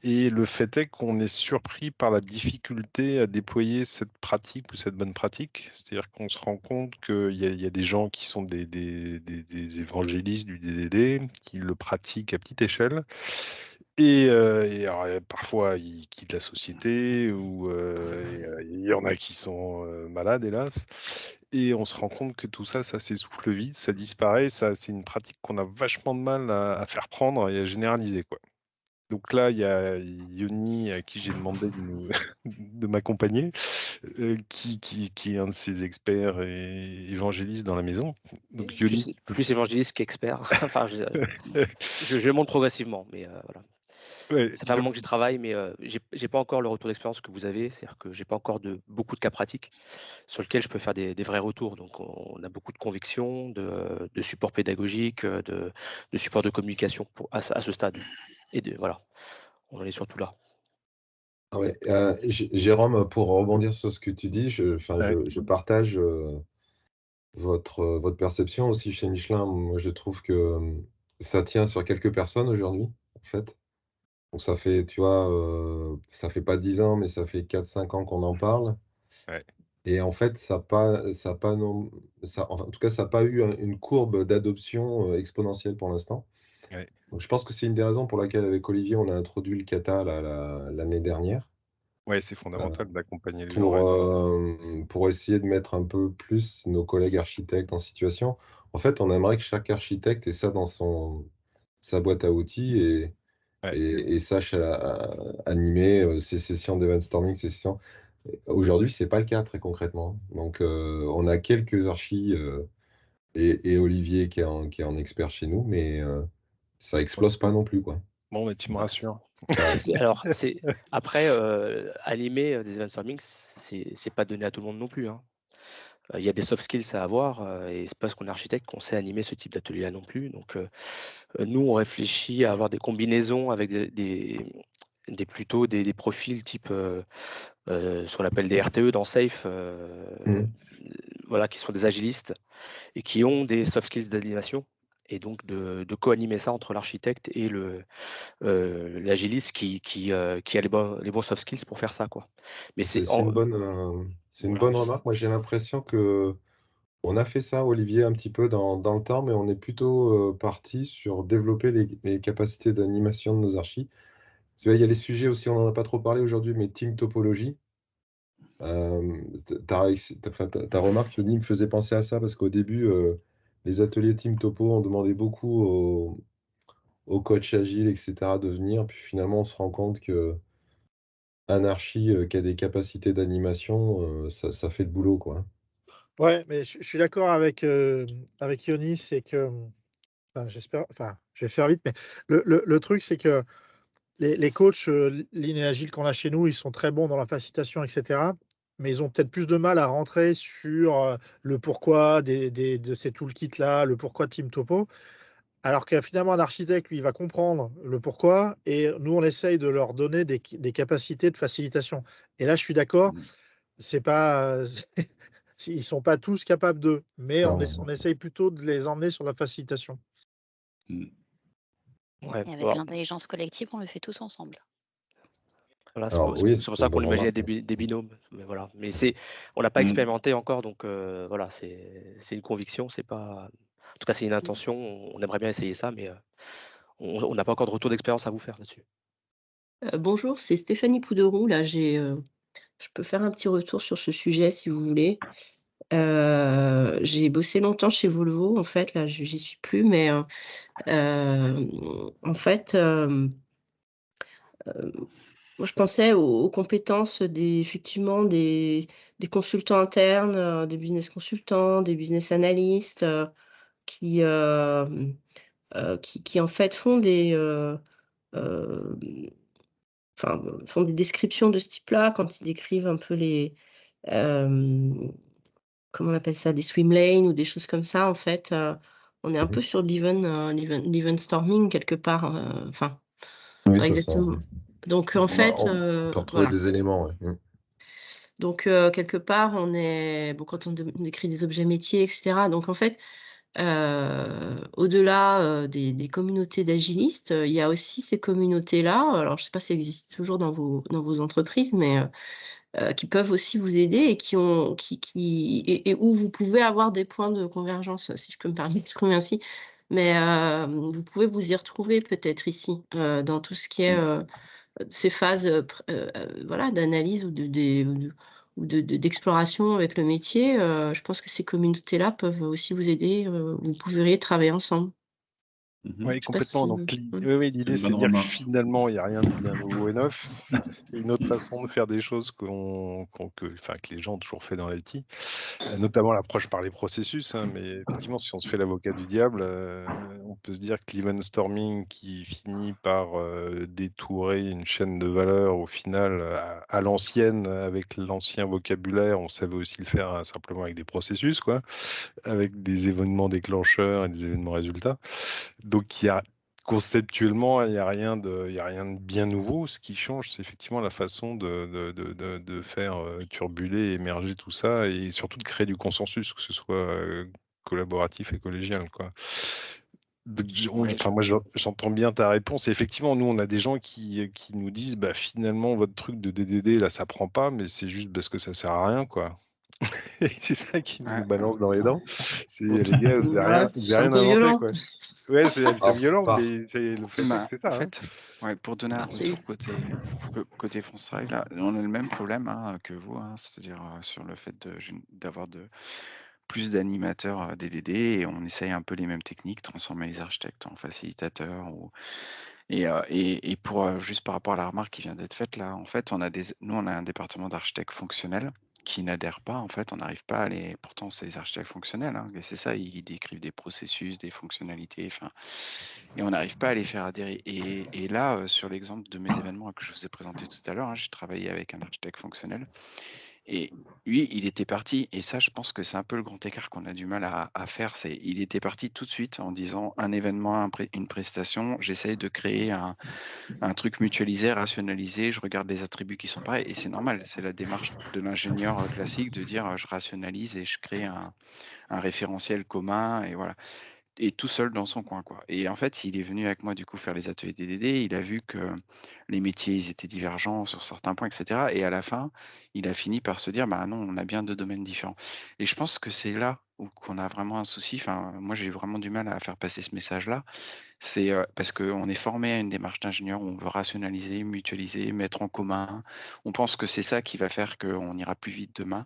Et le fait est qu'on est surpris par la difficulté à déployer cette pratique ou cette bonne pratique. C'est-à-dire qu'on se rend compte qu'il y a des gens qui sont des évangélistes du DDD, qui le pratiquent à petite échelle. Et alors, parfois, ils quittent la société, ou il y en a qui sont malades, hélas. Et on se rend compte que tout ça s'essouffle vite, ça disparaît. C'est une pratique qu'on a vachement de mal à faire prendre et à généraliser, quoi. Donc là, il y a Yoni à qui j'ai demandé de m'accompagner, qui est un de ces experts et évangélistes dans la maison. Donc Yoni, plus évangéliste qu'expert. Enfin, je monte progressivement, mais voilà. Ouais, ça fait un moment que j'y travaille, mais j'ai pas encore le retour d'expérience que vous avez. C'est-à-dire que j'ai pas encore beaucoup de cas pratiques sur lesquels je peux faire des vrais retours. Donc, on a beaucoup de convictions, de support pédagogique, de support de communication à ce stade. Et voilà, on en est surtout là. Ouais, Jérôme, pour rebondir sur ce que tu dis, je partage votre perception aussi chez Michelin. Moi, je trouve que ça tient sur quelques personnes aujourd'hui, en fait. Donc ça fait, tu vois, ça fait pas 10 ans, mais ça fait 4-5 ans qu'on en parle. Ouais. Et en fait, en tout cas, ça n'a pas eu une courbe d'adoption exponentielle pour l'instant. Ouais. Donc je pense que c'est une des raisons pour laquelle, avec Olivier, on a introduit le kata l'année dernière. Ouais, c'est fondamental d'accompagner les gens. Pour essayer de mettre un peu plus nos collègues architectes en situation. En fait, on aimerait que chaque architecte ait ça dans sa boîte à outils et sache animer ces sessions d'eventstorming, ces sessions. Aujourd'hui, c'est pas le cas très concrètement. Donc, on a quelques archis et Olivier qui est en expert chez nous, mais ça explose pas non plus, quoi. Bon, mais tu me rassures. Alors, après, animer des eventstorming, c'est pas donné à tout le monde non plus, hein. Il y a des soft skills à avoir, et c'est parce qu'on est architecte qu'on sait animer ce type d'atelier-là non plus. Donc, nous, on réfléchit à avoir des combinaisons avec plutôt des profils type ce qu'on appelle des RTE dans Safe, voilà, qui sont des agilistes et qui ont des soft skills d'animation, et donc de co-animer ça entre l'architecte et l'agiliste qui a les bons soft skills pour faire ça, quoi. Mais c'est une bonne remarque. Moi, j'ai l'impression que on a fait ça, Olivier, un petit peu dans le temps, mais on est plutôt parti sur développer les capacités d'animation de nos archis. Il y a les sujets aussi, on n'en a pas trop parlé aujourd'hui, mais team topologie. Ta remarque, Yoni, me faisait penser à ça parce qu'au début, les ateliers team topo, on demandait beaucoup aux coachs agiles, etc., de venir. Puis finalement, on se rend compte que un archi qui a des capacités d'animation, ça fait le boulot, quoi. Ouais, mais je suis d'accord avec Yoni, c'est que, j'espère, je vais faire vite, mais le truc, c'est que les coachs Lean et Agile qu'on a chez nous, ils sont très bons dans la facilitation, etc. Mais ils ont peut-être plus de mal à rentrer sur le pourquoi de ces toolkits-là, le pourquoi Team Topo. Alors que finalement, un architecte, lui, il va comprendre le pourquoi, et nous, on essaye de leur donner des capacités de facilitation. Et là, je suis d'accord, c'est pas, ils sont pas tous capables d'eux, mais on essaye plutôt de les emmener sur la facilitation. Ouais, Et avec l'intelligence collective, on le fait tous ensemble. Voilà, Alors oui, c'est pour c'est ça une qu'on bonne imaginait remarque. des binômes. Mais voilà. Mais on n'a pas expérimenté encore, donc voilà, c'est une conviction, c'est pas. En tout cas, c'est une intention. On aimerait bien essayer ça, mais on n'a pas encore de retour d'expérience à vous faire là-dessus. Bonjour, c'est Stéphanie Pouderoux. Là, je peux faire un petit retour sur ce sujet si vous voulez. J'ai bossé longtemps chez Volvo, en fait, là, j'y suis plus, mais en fait, moi, je pensais aux compétences effectivement des consultants internes, des business consultants, des business analystes, qui en fait font font des descriptions de ce type-là quand ils décrivent un peu les, comment on appelle ça, des swim lanes ou des choses comme ça. En fait, on est un peu sur l'event storming quelque part. Enfin, Oui, pas c'est ça. exactement. Donc en fait, On peut retrouver voilà. des éléments. Donc quelque part, quand on décrit des objets métiers, etc. Donc en fait, au-delà des communautés d'agilistes, il y a aussi ces communautés-là. Alors je ne sais pas si elles existent toujours dans vos entreprises, mais qui peuvent aussi vous aider et et où vous pouvez avoir des points de convergence, si je peux me permettre de m'exprimer ainsi. Mais vous pouvez vous y retrouver peut-être ici, dans tout ce qui est ces phases voilà, d'analyse ou d'exploration avec le métier. Je pense que ces communautés-là peuvent aussi vous aider. Vous pourriez travailler ensemble. Oui, complètement. Donc, l'idée, c'est de dire que finalement, il n'y a rien de bien nouveau et neuf. C'est une autre façon de faire des choses que les gens ont toujours fait dans l'IT, notamment l'approche par les processus. Mais effectivement, si on se fait l'avocat du diable, on peut se dire que l'event storming qui finit par détourer une chaîne de valeur au final à l'ancienne, avec l'ancien vocabulaire, on savait aussi le faire simplement avec des processus, quoi, avec des événements déclencheurs et des événements résultats. Donc, conceptuellement, il n'y a rien de bien nouveau. Ce qui change, c'est effectivement la façon de faire turbuler, émerger tout ça et surtout de créer du consensus, que ce soit collaboratif et collégial, quoi. Donc, moi, j'entends bien ta réponse. Et effectivement, nous, on a des gens qui nous disent, finalement, votre truc de DDD, là, ça prend pas, mais c'est juste parce que ça sert à rien, quoi. Et c'est ça qui nous balance dans les dents. C'est les gars, vous n'avez rien inventé, quoi. Ouais, c'est un peu violent, mais c'est le fait que c'est ça. En fait, pour donner un retour côté France Travail, là, on a le même problème que vous, c'est-à-dire sur le fait d'avoir plus d'animateurs DDD et on essaye un peu les mêmes techniques, transformer les architectes en facilitateurs. Et pour juste par rapport à la remarque qui vient d'être faite là, en fait, nous on a un département d'architectes fonctionnels qui n'adhèrent pas, en fait, on n'arrive pas à les. Pourtant, c'est les architectes fonctionnels, et c'est ça, ils décrivent des processus, des fonctionnalités, et on n'arrive pas à les faire adhérer. Et là, sur l'exemple de mes événements que je vous ai présenté tout à l'heure, j'ai travaillé avec un architecte fonctionnel. Et lui, il était parti, et ça, je pense que c'est un peu le grand écart qu'on a du mal à faire, c'est il était parti tout de suite en disant un événement, une prestation, j'essaye de créer un truc mutualisé, rationalisé, je regarde les attributs qui sont pareils, et c'est normal, c'est la démarche de l'ingénieur classique de dire je rationalise et je crée un référentiel commun, et voilà. Et tout seul dans son coin, quoi. Et en fait, il est venu avec moi du coup faire les ateliers DDD. Il a vu que les métiers ils étaient divergents sur certains points, etc. Et à la fin, il a fini par se dire, bah non, on a bien 2 domaines différents. Et je pense que c'est là où qu'on a vraiment un souci. Enfin, moi, j'ai vraiment du mal à faire passer ce message-là. C'est parce qu'on est formé à une démarche d'ingénieur où on veut rationaliser, mutualiser, mettre en commun. On pense que c'est ça qui va faire qu'on ira plus vite demain.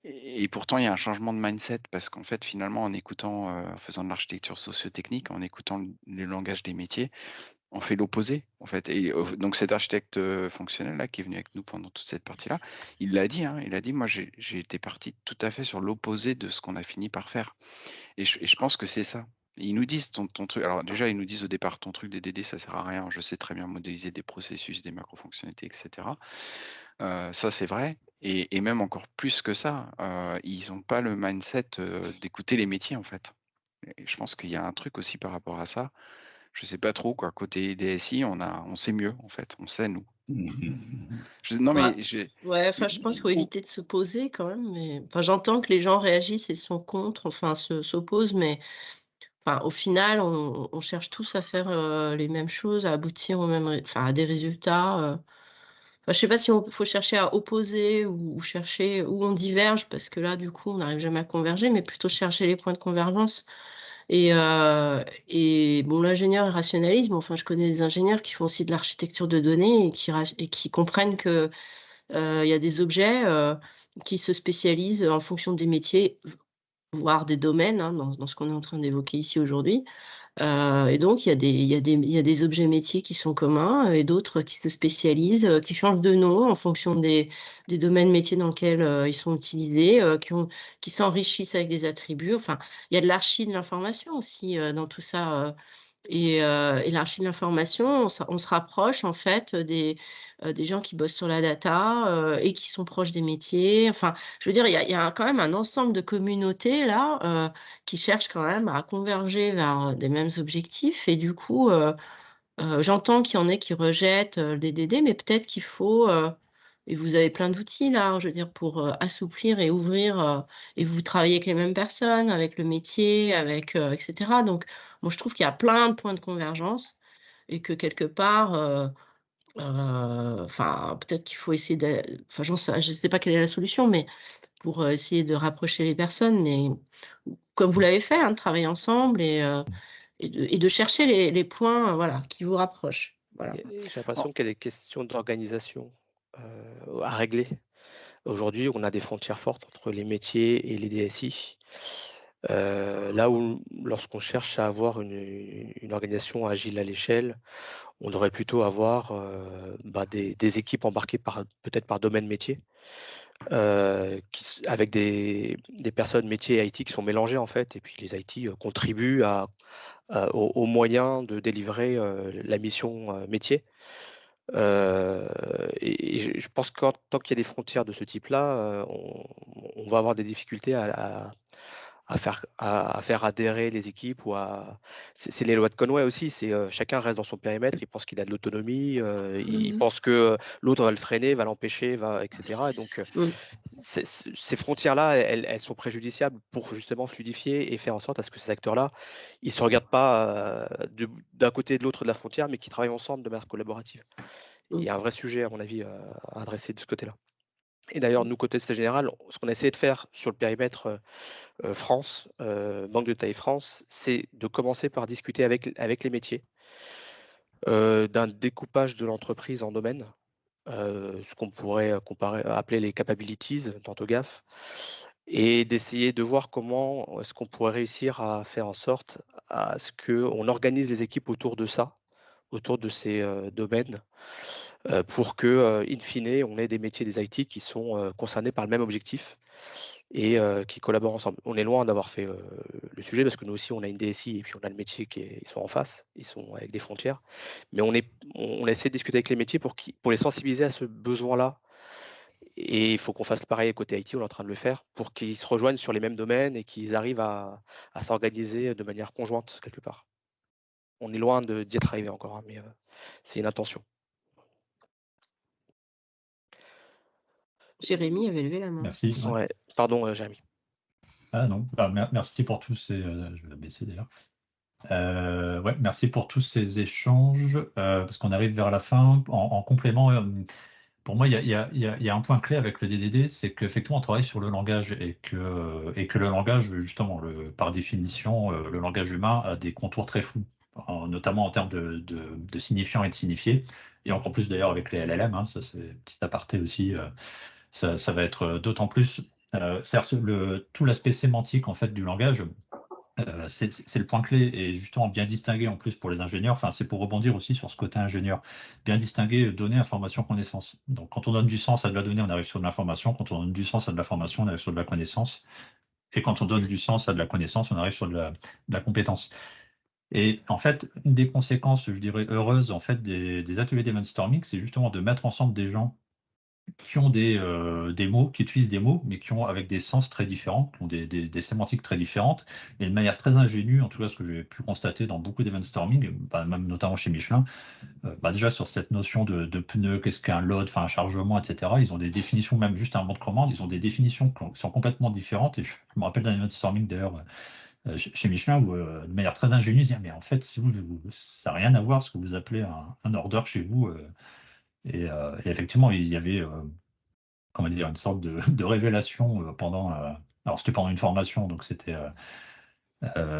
Et pourtant, il y a un changement de mindset parce qu'en fait, finalement, en écoutant, en faisant de l'architecture socio-technique, en écoutant le langage des métiers, on fait l'opposé, en fait. Et donc, cet architecte fonctionnel là, qui est venu avec nous pendant toute cette partie-là, il l'a dit, il a dit, moi, j'ai été parti tout à fait sur l'opposé de ce qu'on a fini par faire. Et je pense que c'est ça. Ils nous disent ton truc. Alors déjà, ils nous disent au départ, ton truc des DD, ça sert à rien. Je sais très bien modéliser des processus, des macrofonctionnalités, etc. Ça, c'est vrai. Et même encore plus que ça, ils n'ont pas le mindset d'écouter les métiers, en fait. Et je pense qu'il y a un truc aussi par rapport à ça. Je sais pas trop, quoi. Côté DSI, on sait mieux, en fait. On sait, nous. Je pense qu'il faut éviter de s'opposer quand même. J'entends que les gens réagissent et sont contre, s'opposent, mais au final, on cherche tous à faire les mêmes choses, à aboutir à des résultats. Je ne sais pas si on faut chercher à opposer ou chercher où on diverge, parce que là, du coup, on n'arrive jamais à converger, mais plutôt chercher les points de convergence. Et bon, l'ingénieur rationalise, mais enfin, je connais des ingénieurs qui font aussi de l'architecture de données et qui comprennent que il y a des objets qui se spécialisent en fonction des métiers, voire des domaines, hein, dans ce qu'on est en train d'évoquer ici aujourd'hui. Et donc, il y a des objets métiers qui sont communs et d'autres qui se spécialisent, qui changent de nom en fonction des domaines métiers dans lesquels ils sont utilisés, qui s'enrichissent avec des attributs. Enfin, il y a de l'archi de l'information aussi dans tout ça. Et l'archi de l'information, on se rapproche en fait des gens qui bossent sur la data et qui sont proches des métiers. Enfin, je veux dire, il y a quand même un ensemble de communautés là qui cherchent quand même à converger vers des mêmes objectifs. Et du coup, j'entends qu'il y en ait qui rejettent le DDD, mais peut-être qu'il faut, et vous avez plein d'outils là, je veux dire, pour assouplir et ouvrir, et vous travaillez avec les mêmes personnes, avec le métier, etc. Donc, moi, je trouve qu'il y a plein de points de convergence et que quelque part, peut-être qu'il faut essayer de, je ne sais pas quelle est la solution, mais pour essayer de rapprocher les personnes, mais comme vous l'avez fait, hein, de travailler ensemble et de chercher les points voilà, qui vous rapprochent. Voilà. J'ai l'impression qu'il y a des questions d'organisation à régler. Aujourd'hui, on a des frontières fortes entre les métiers et les DSI. Là où, lorsqu'on cherche à avoir une organisation agile à l'échelle, on devrait plutôt avoir des équipes embarquées peut-être par domaine métier, avec des personnes métiers IT qui sont mélangées en fait, et puis les IT contribuent aux moyens de délivrer la mission métier. Et je pense que tant qu'il y a des frontières de ce type-là, on va avoir des difficultés à faire adhérer les équipes c'est les lois de Conway aussi, c'est chacun reste dans son périmètre, il pense qu'il a de l'autonomie, il pense que l'autre va le freiner, va l'empêcher, etc. Et donc ces frontières-là, elles sont préjudiciables pour justement fluidifier et faire en sorte à ce que ces acteurs-là, ils se regardent pas d'un côté et de l'autre de la frontière, mais qu'ils travaillent ensemble de manière collaborative. Il y a un vrai sujet, à mon avis, à adresser de ce côté-là. Et d'ailleurs, nous, côté Société Générale, ce qu'on a essayé de faire sur le périmètre France, Banque de taille France, c'est de commencer par discuter avec les métiers d'un découpage de l'entreprise en domaines, ce qu'on pourrait appeler les capabilities dans TOGAF, et d'essayer de voir comment est-ce qu'on pourrait réussir à faire en sorte à ce qu'on organise les équipes autour de ça, autour de ces domaines, pour que, in fine, on ait des métiers des IT qui sont concernés par le même objectif et qui collaborent ensemble. On est loin d'avoir fait le sujet parce que nous aussi, on a une DSI et puis on a le métier ils sont en face, ils sont avec des frontières. Mais on a essayé de discuter avec les métiers pour les sensibiliser à ce besoin-là. Et il faut qu'on fasse pareil côté IT, on est en train de le faire, pour qu'ils se rejoignent sur les mêmes domaines et qu'ils arrivent à s'organiser de manière conjointe quelque part. On est loin d'y être arrivé encore, hein, mais c'est une intention. Jérémy avait levé la main. Merci. Ouais. Pardon, Jérémy. Ah non, merci pour tous ces... je vais la baisser d'ailleurs. Merci pour tous ces échanges, parce qu'on arrive vers la fin. En complément, pour moi, il y a un point clé avec le DDD, c'est qu'effectivement, on travaille sur le langage et que le langage, justement, par définition, le langage humain a des contours très flous, notamment en termes de signifiant et de signifié. Et encore plus d'ailleurs avec les LLM, hein, ça c'est petit aparté aussi, ça va être d'autant plus. Tout l'aspect sémantique en fait du langage, c'est le point clé, et justement bien distinguer en plus pour les ingénieurs, enfin c'est pour rebondir aussi sur ce côté ingénieur, bien distinguer données, information, connaissance. Donc quand on donne du sens à de la donnée, on arrive sur de l'information, quand on donne du sens à de l'information, on arrive sur de la connaissance, et quand on donne du sens à de la connaissance, on arrive sur de la compétence. Et en fait, une des conséquences, je dirais, heureuses en fait des ateliers d'Eventstorming, c'est justement de mettre ensemble des gens qui ont des mots, qui utilisent des mots, mais qui ont avec des sens très différents, qui ont des sémantiques très différentes, et de manière très ingénue, en tout cas ce que j'ai pu constater dans beaucoup d'Eventstorming, même notamment chez Michelin, déjà sur cette notion de pneu, qu'est-ce qu'un load, enfin un chargement, etc. Ils ont des définitions, même juste un mot de commande, ils ont des définitions qui sont complètement différentes, et je me rappelle d'un Eventstorming d'ailleurs, chez Michelin, où de manière très ingénieuse, dire mais en fait, ça n'a rien à voir ce que vous appelez un order chez vous. Et effectivement, il y avait comment dire, une sorte de révélation pendant. Alors c'était pendant une formation, donc c'était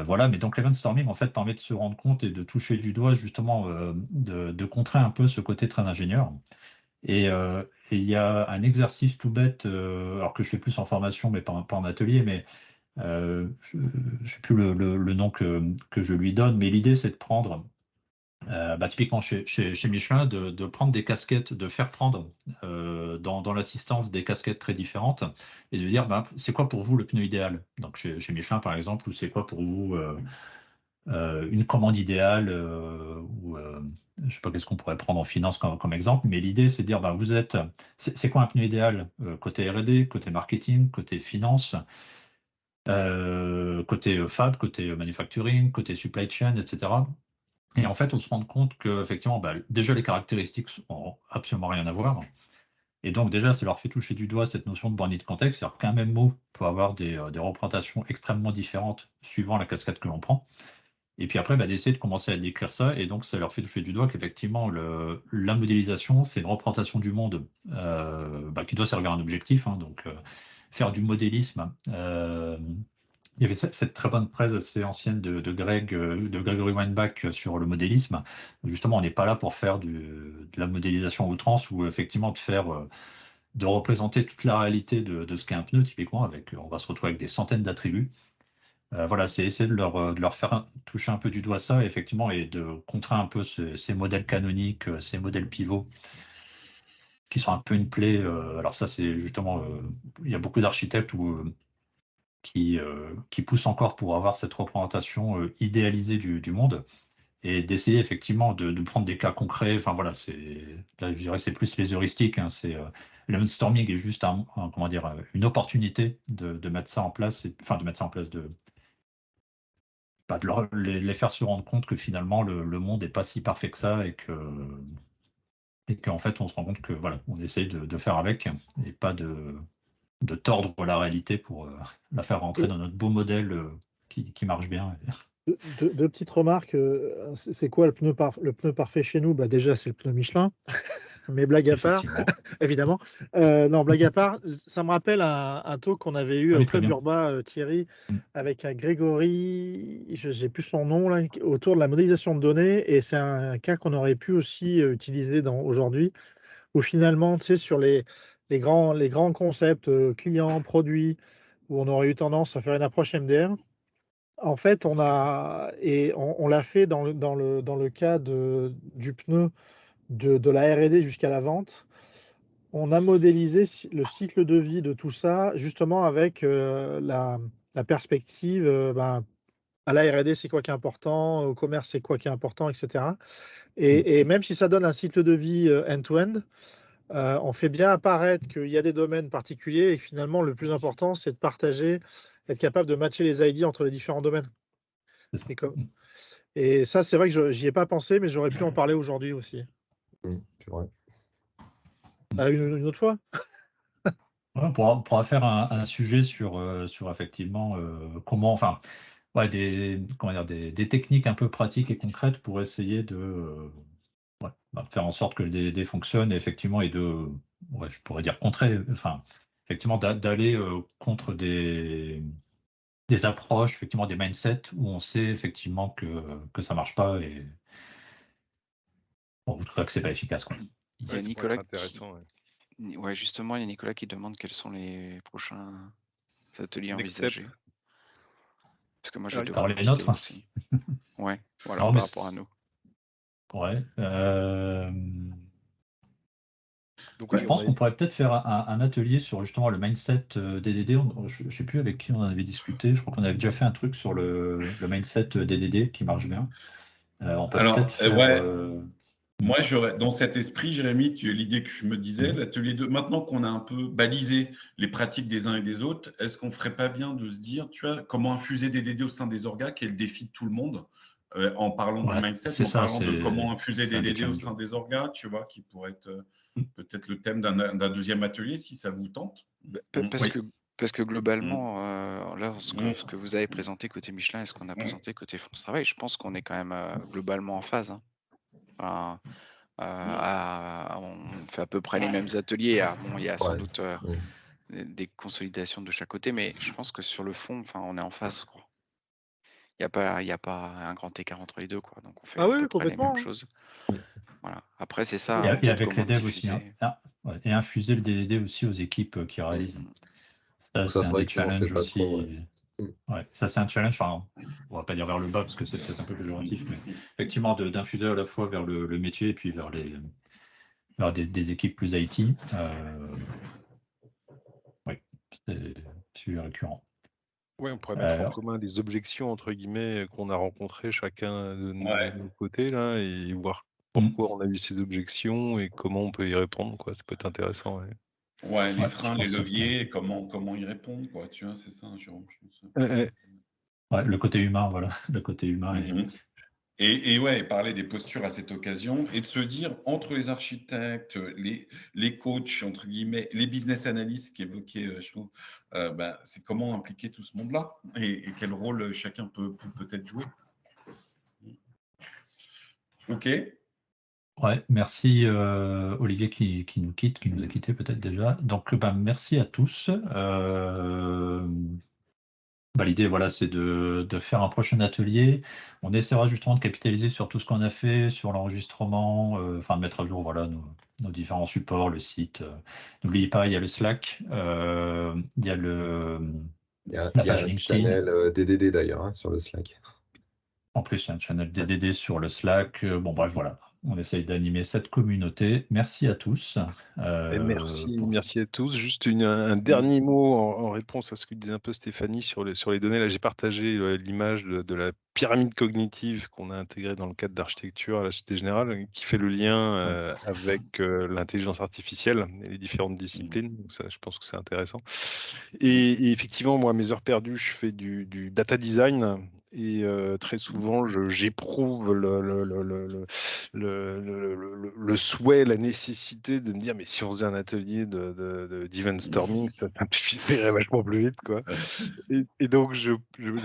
voilà. Mais donc l'event storming en fait permet de se rendre compte et de toucher du doigt justement de contrer un peu ce côté très ingénieur. Et il y a un exercice tout bête, alors que je fais plus en formation, mais pas en atelier, mais je ne sais plus le nom que je lui donne, mais l'idée c'est de prendre, typiquement chez Michelin, de prendre des casquettes, de faire prendre dans l'assistance des casquettes très différentes et de dire c'est quoi pour vous le pneu idéal. Donc chez Michelin par exemple, ou c'est quoi pour vous une commande idéale, ou je sais pas qu'est-ce qu'on pourrait prendre en finance comme exemple, mais l'idée c'est de dire c'est quoi un pneu idéal côté R&D, côté marketing, côté finance, côté fab, côté manufacturing, côté supply chain, etc. Et en fait, on se rend compte que effectivement, déjà les caractéristiques n'ont absolument rien à voir. Et donc déjà, ça leur fait toucher du doigt cette notion de bornier de contexte, c'est-à-dire qu'un même mot peut avoir des représentations extrêmement différentes suivant la cascade que l'on prend. Et puis après, d'essayer de commencer à décrire ça, et donc ça leur fait toucher du doigt qu'effectivement, la modélisation, c'est une représentation du monde qui doit servir un objectif. Donc faire du modélisme. Il y avait cette très bonne presse assez ancienne de Gregory Weinbach sur le modélisme. Justement, on n'est pas là pour faire de la modélisation à outrance, ou effectivement de représenter toute la réalité de ce qu'est un pneu, typiquement, on va se retrouver avec des centaines d'attributs. Voilà, c'est essayer de leur faire toucher un peu du doigt ça, effectivement, et de contrer un peu ces modèles canoniques, ces modèles pivots, qui sont un peu une plaie. Alors ça, c'est justement, il y a beaucoup d'architectes qui poussent encore pour avoir cette représentation idéalisée du monde, et d'essayer effectivement de prendre des cas concrets. Enfin voilà, là je dirais c'est plus les heuristiques. L'event storming est juste une opportunité de mettre ça en place, de mettre ça en place, de les faire se rendre compte que finalement le monde n'est pas si parfait que ça, et qu'en fait on se rend compte que voilà, on essaye de faire avec, et pas de tordre la réalité pour la faire rentrer dans notre beau modèle qui marche bien. Deux petites remarques. C'est quoi le pneu parfait chez nous? Déjà, c'est le pneu Michelin. Mais blague à part, évidemment. Non, blague à part, ça me rappelle un talk qu'on avait eu au Club Urba, Thierry, avec un Grégory, je n'ai plus son nom, là, autour de la modélisation de données. Et c'est un cas qu'on aurait pu aussi utiliser aujourd'hui, où finalement, tu sais, sur les grands concepts clients, produits, où on aurait eu tendance à faire une approche MDR. En fait, on l'a fait dans le cas du pneu de la R&D jusqu'à la vente. On a modélisé le cycle de vie de tout ça, justement avec la perspective, à la R&D, c'est quoi qui est important, au commerce, c'est quoi qui est important, etc. Et même si ça donne un cycle de vie end-to-end, on fait bien apparaître qu'il y a des domaines particuliers, et finalement, le plus important, c'est de partager, être capable de matcher les ID entre les différents domaines. Et ça, c'est vrai que j'y ai pas pensé, mais j'aurais pu en parler aujourd'hui aussi. C'est vrai. Une autre fois. On pourra faire un sujet sur effectivement comment, des techniques un peu pratiques et concrètes pour essayer de faire en sorte que le DDD fonctionne, effectivement, et je pourrais dire effectivement d'aller contre des approches, effectivement, des mindsets où on sait effectivement que ça marche pas, et vous trouvez que c'est pas efficace, quoi. Il y a Nicolas justement, il y a Nicolas qui demande quels sont les prochains ateliers envisagés. Parce que moi, je vais devoir les nôtres aussi. Ouais, voilà, par rapport à nous. Ouais. Donc, je pense qu'on pourrait peut-être faire un atelier sur justement le mindset DDD. Je ne sais plus avec qui on en avait discuté. Je crois qu'on avait déjà fait un truc sur le mindset DDD qui marche bien. On peut peut-être faire, moi, dans cet esprit, Jérémy, l'idée que je me disais, l'atelier 2, maintenant qu'on a un peu balisé les pratiques des uns et des autres, est-ce qu'on ne ferait pas bien de se dire, tu vois, comment infuser des DDD au sein des orgas, qui est le défi de tout le monde, en parlant du mindset, parlant de comment infuser des DDD au sein des orgas, tu vois, qui pourrait être peut-être le thème d'un deuxième atelier, si ça vous tente. Parce que Parce que globalement, là, ce que vous avez présenté côté Michelin et ce qu'on a présenté côté France Travail, je pense qu'on est quand même globalement en phase. Hein. Enfin, on fait à peu près les mêmes ateliers. Alors, bon, il y a sans doute des consolidations de chaque côté, mais je pense que sur le fond, enfin, on est en phase, quoi. Il n'y a pas un grand écart entre les deux, quoi. Donc on fait à peu près les mêmes choses. Voilà. Après, c'est ça. Et avec les devs aussi. Et infuser le DDD aussi aux équipes qui réalisent. Ça, c'est un des challenges aussi. Ça, c'est un challenge. Enfin, on va pas dire vers le bas parce que c'est peut-être un peu péjoratif, mais effectivement, d'infuser à la fois vers le métier et puis vers des équipes plus IT. C'est récurrent. Oui, on pourrait mettre en commun des objections, entre guillemets, qu'on a rencontrées chacun de nos côtés, là, et voir pourquoi on a eu ces objections et comment on peut y répondre, quoi. Ça peut être intéressant. Ouais, les freins, les leviers, comment y répondre, quoi. Tu vois, c'est ça, Jérôme. Le côté humain, voilà. Le côté humain. Et parler des postures à cette occasion et de se dire, entre les architectes, les coachs, entre guillemets, les business analysts qui évoquaient, je trouve, c'est comment impliquer tout ce monde-là et quel rôle chacun peut peut-être jouer. OK. Ouais, merci Olivier qui nous quitte, qui nous a quitté peut-être déjà. Donc, merci à tous. L'idée, voilà, c'est de faire un prochain atelier. On essaiera justement de capitaliser sur tout ce qu'on a fait, sur l'enregistrement, de mettre à jour voilà, nos différents supports, le site. N'oubliez pas, il y a le Slack, il y a la page LinkedIn. Channel DDD d'ailleurs sur le Slack. En plus, il y a un channel DDD sur le Slack. Bref, voilà. On essaye d'animer cette communauté. Merci à tous. Merci à tous. Juste un dernier mot en réponse à ce que disait un peu Stéphanie sur les données. Là, j'ai partagé l'image de la pyramide cognitive qu'on a intégrée dans le cadre d'architecture à la Société Générale, qui fait le lien avec l'intelligence artificielle et les différentes disciplines. Donc ça, je pense que c'est intéressant. Et effectivement, moi, à mes heures perdues, je fais du data design et très souvent, j'éprouve le souhait, la nécessité de me dire mais si on faisait un atelier d'event storming, ça simplifierait vachement plus vite, quoi. Et donc je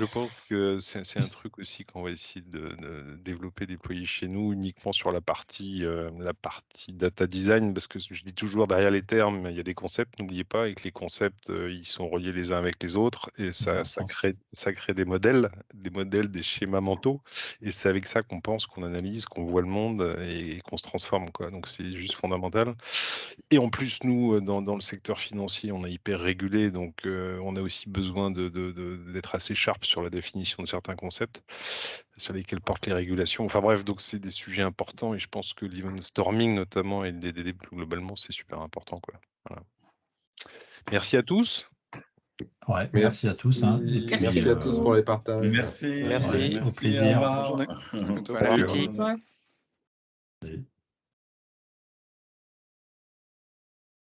pense que c'est un truc aussi qu'on va essayer de développer, déployer chez nous uniquement sur la partie data design, parce que je dis toujours derrière les termes il y a des concepts, n'oubliez pas, et que les concepts ils sont reliés les uns avec les autres et ça crée des modèles, des schémas mentaux, et c'est avec ça qu'on pense, qu'on analyse, qu'on voit le monde et qu'on se transforme, quoi. Donc c'est juste fondamental. Et en plus, nous, dans le secteur financier, on est hyper régulé, donc on a aussi besoin d'être assez sharp sur la définition de certains concepts sur lesquels portent les régulations. Enfin bref, donc c'est des sujets importants et je pense que l'event storming notamment et le DDD plus globalement, c'est super important, quoi. Voilà. Merci à tous. Ouais, merci à tous. Et puis, merci à tous pour les partages. Merci. Au plaisir. Bon appétit.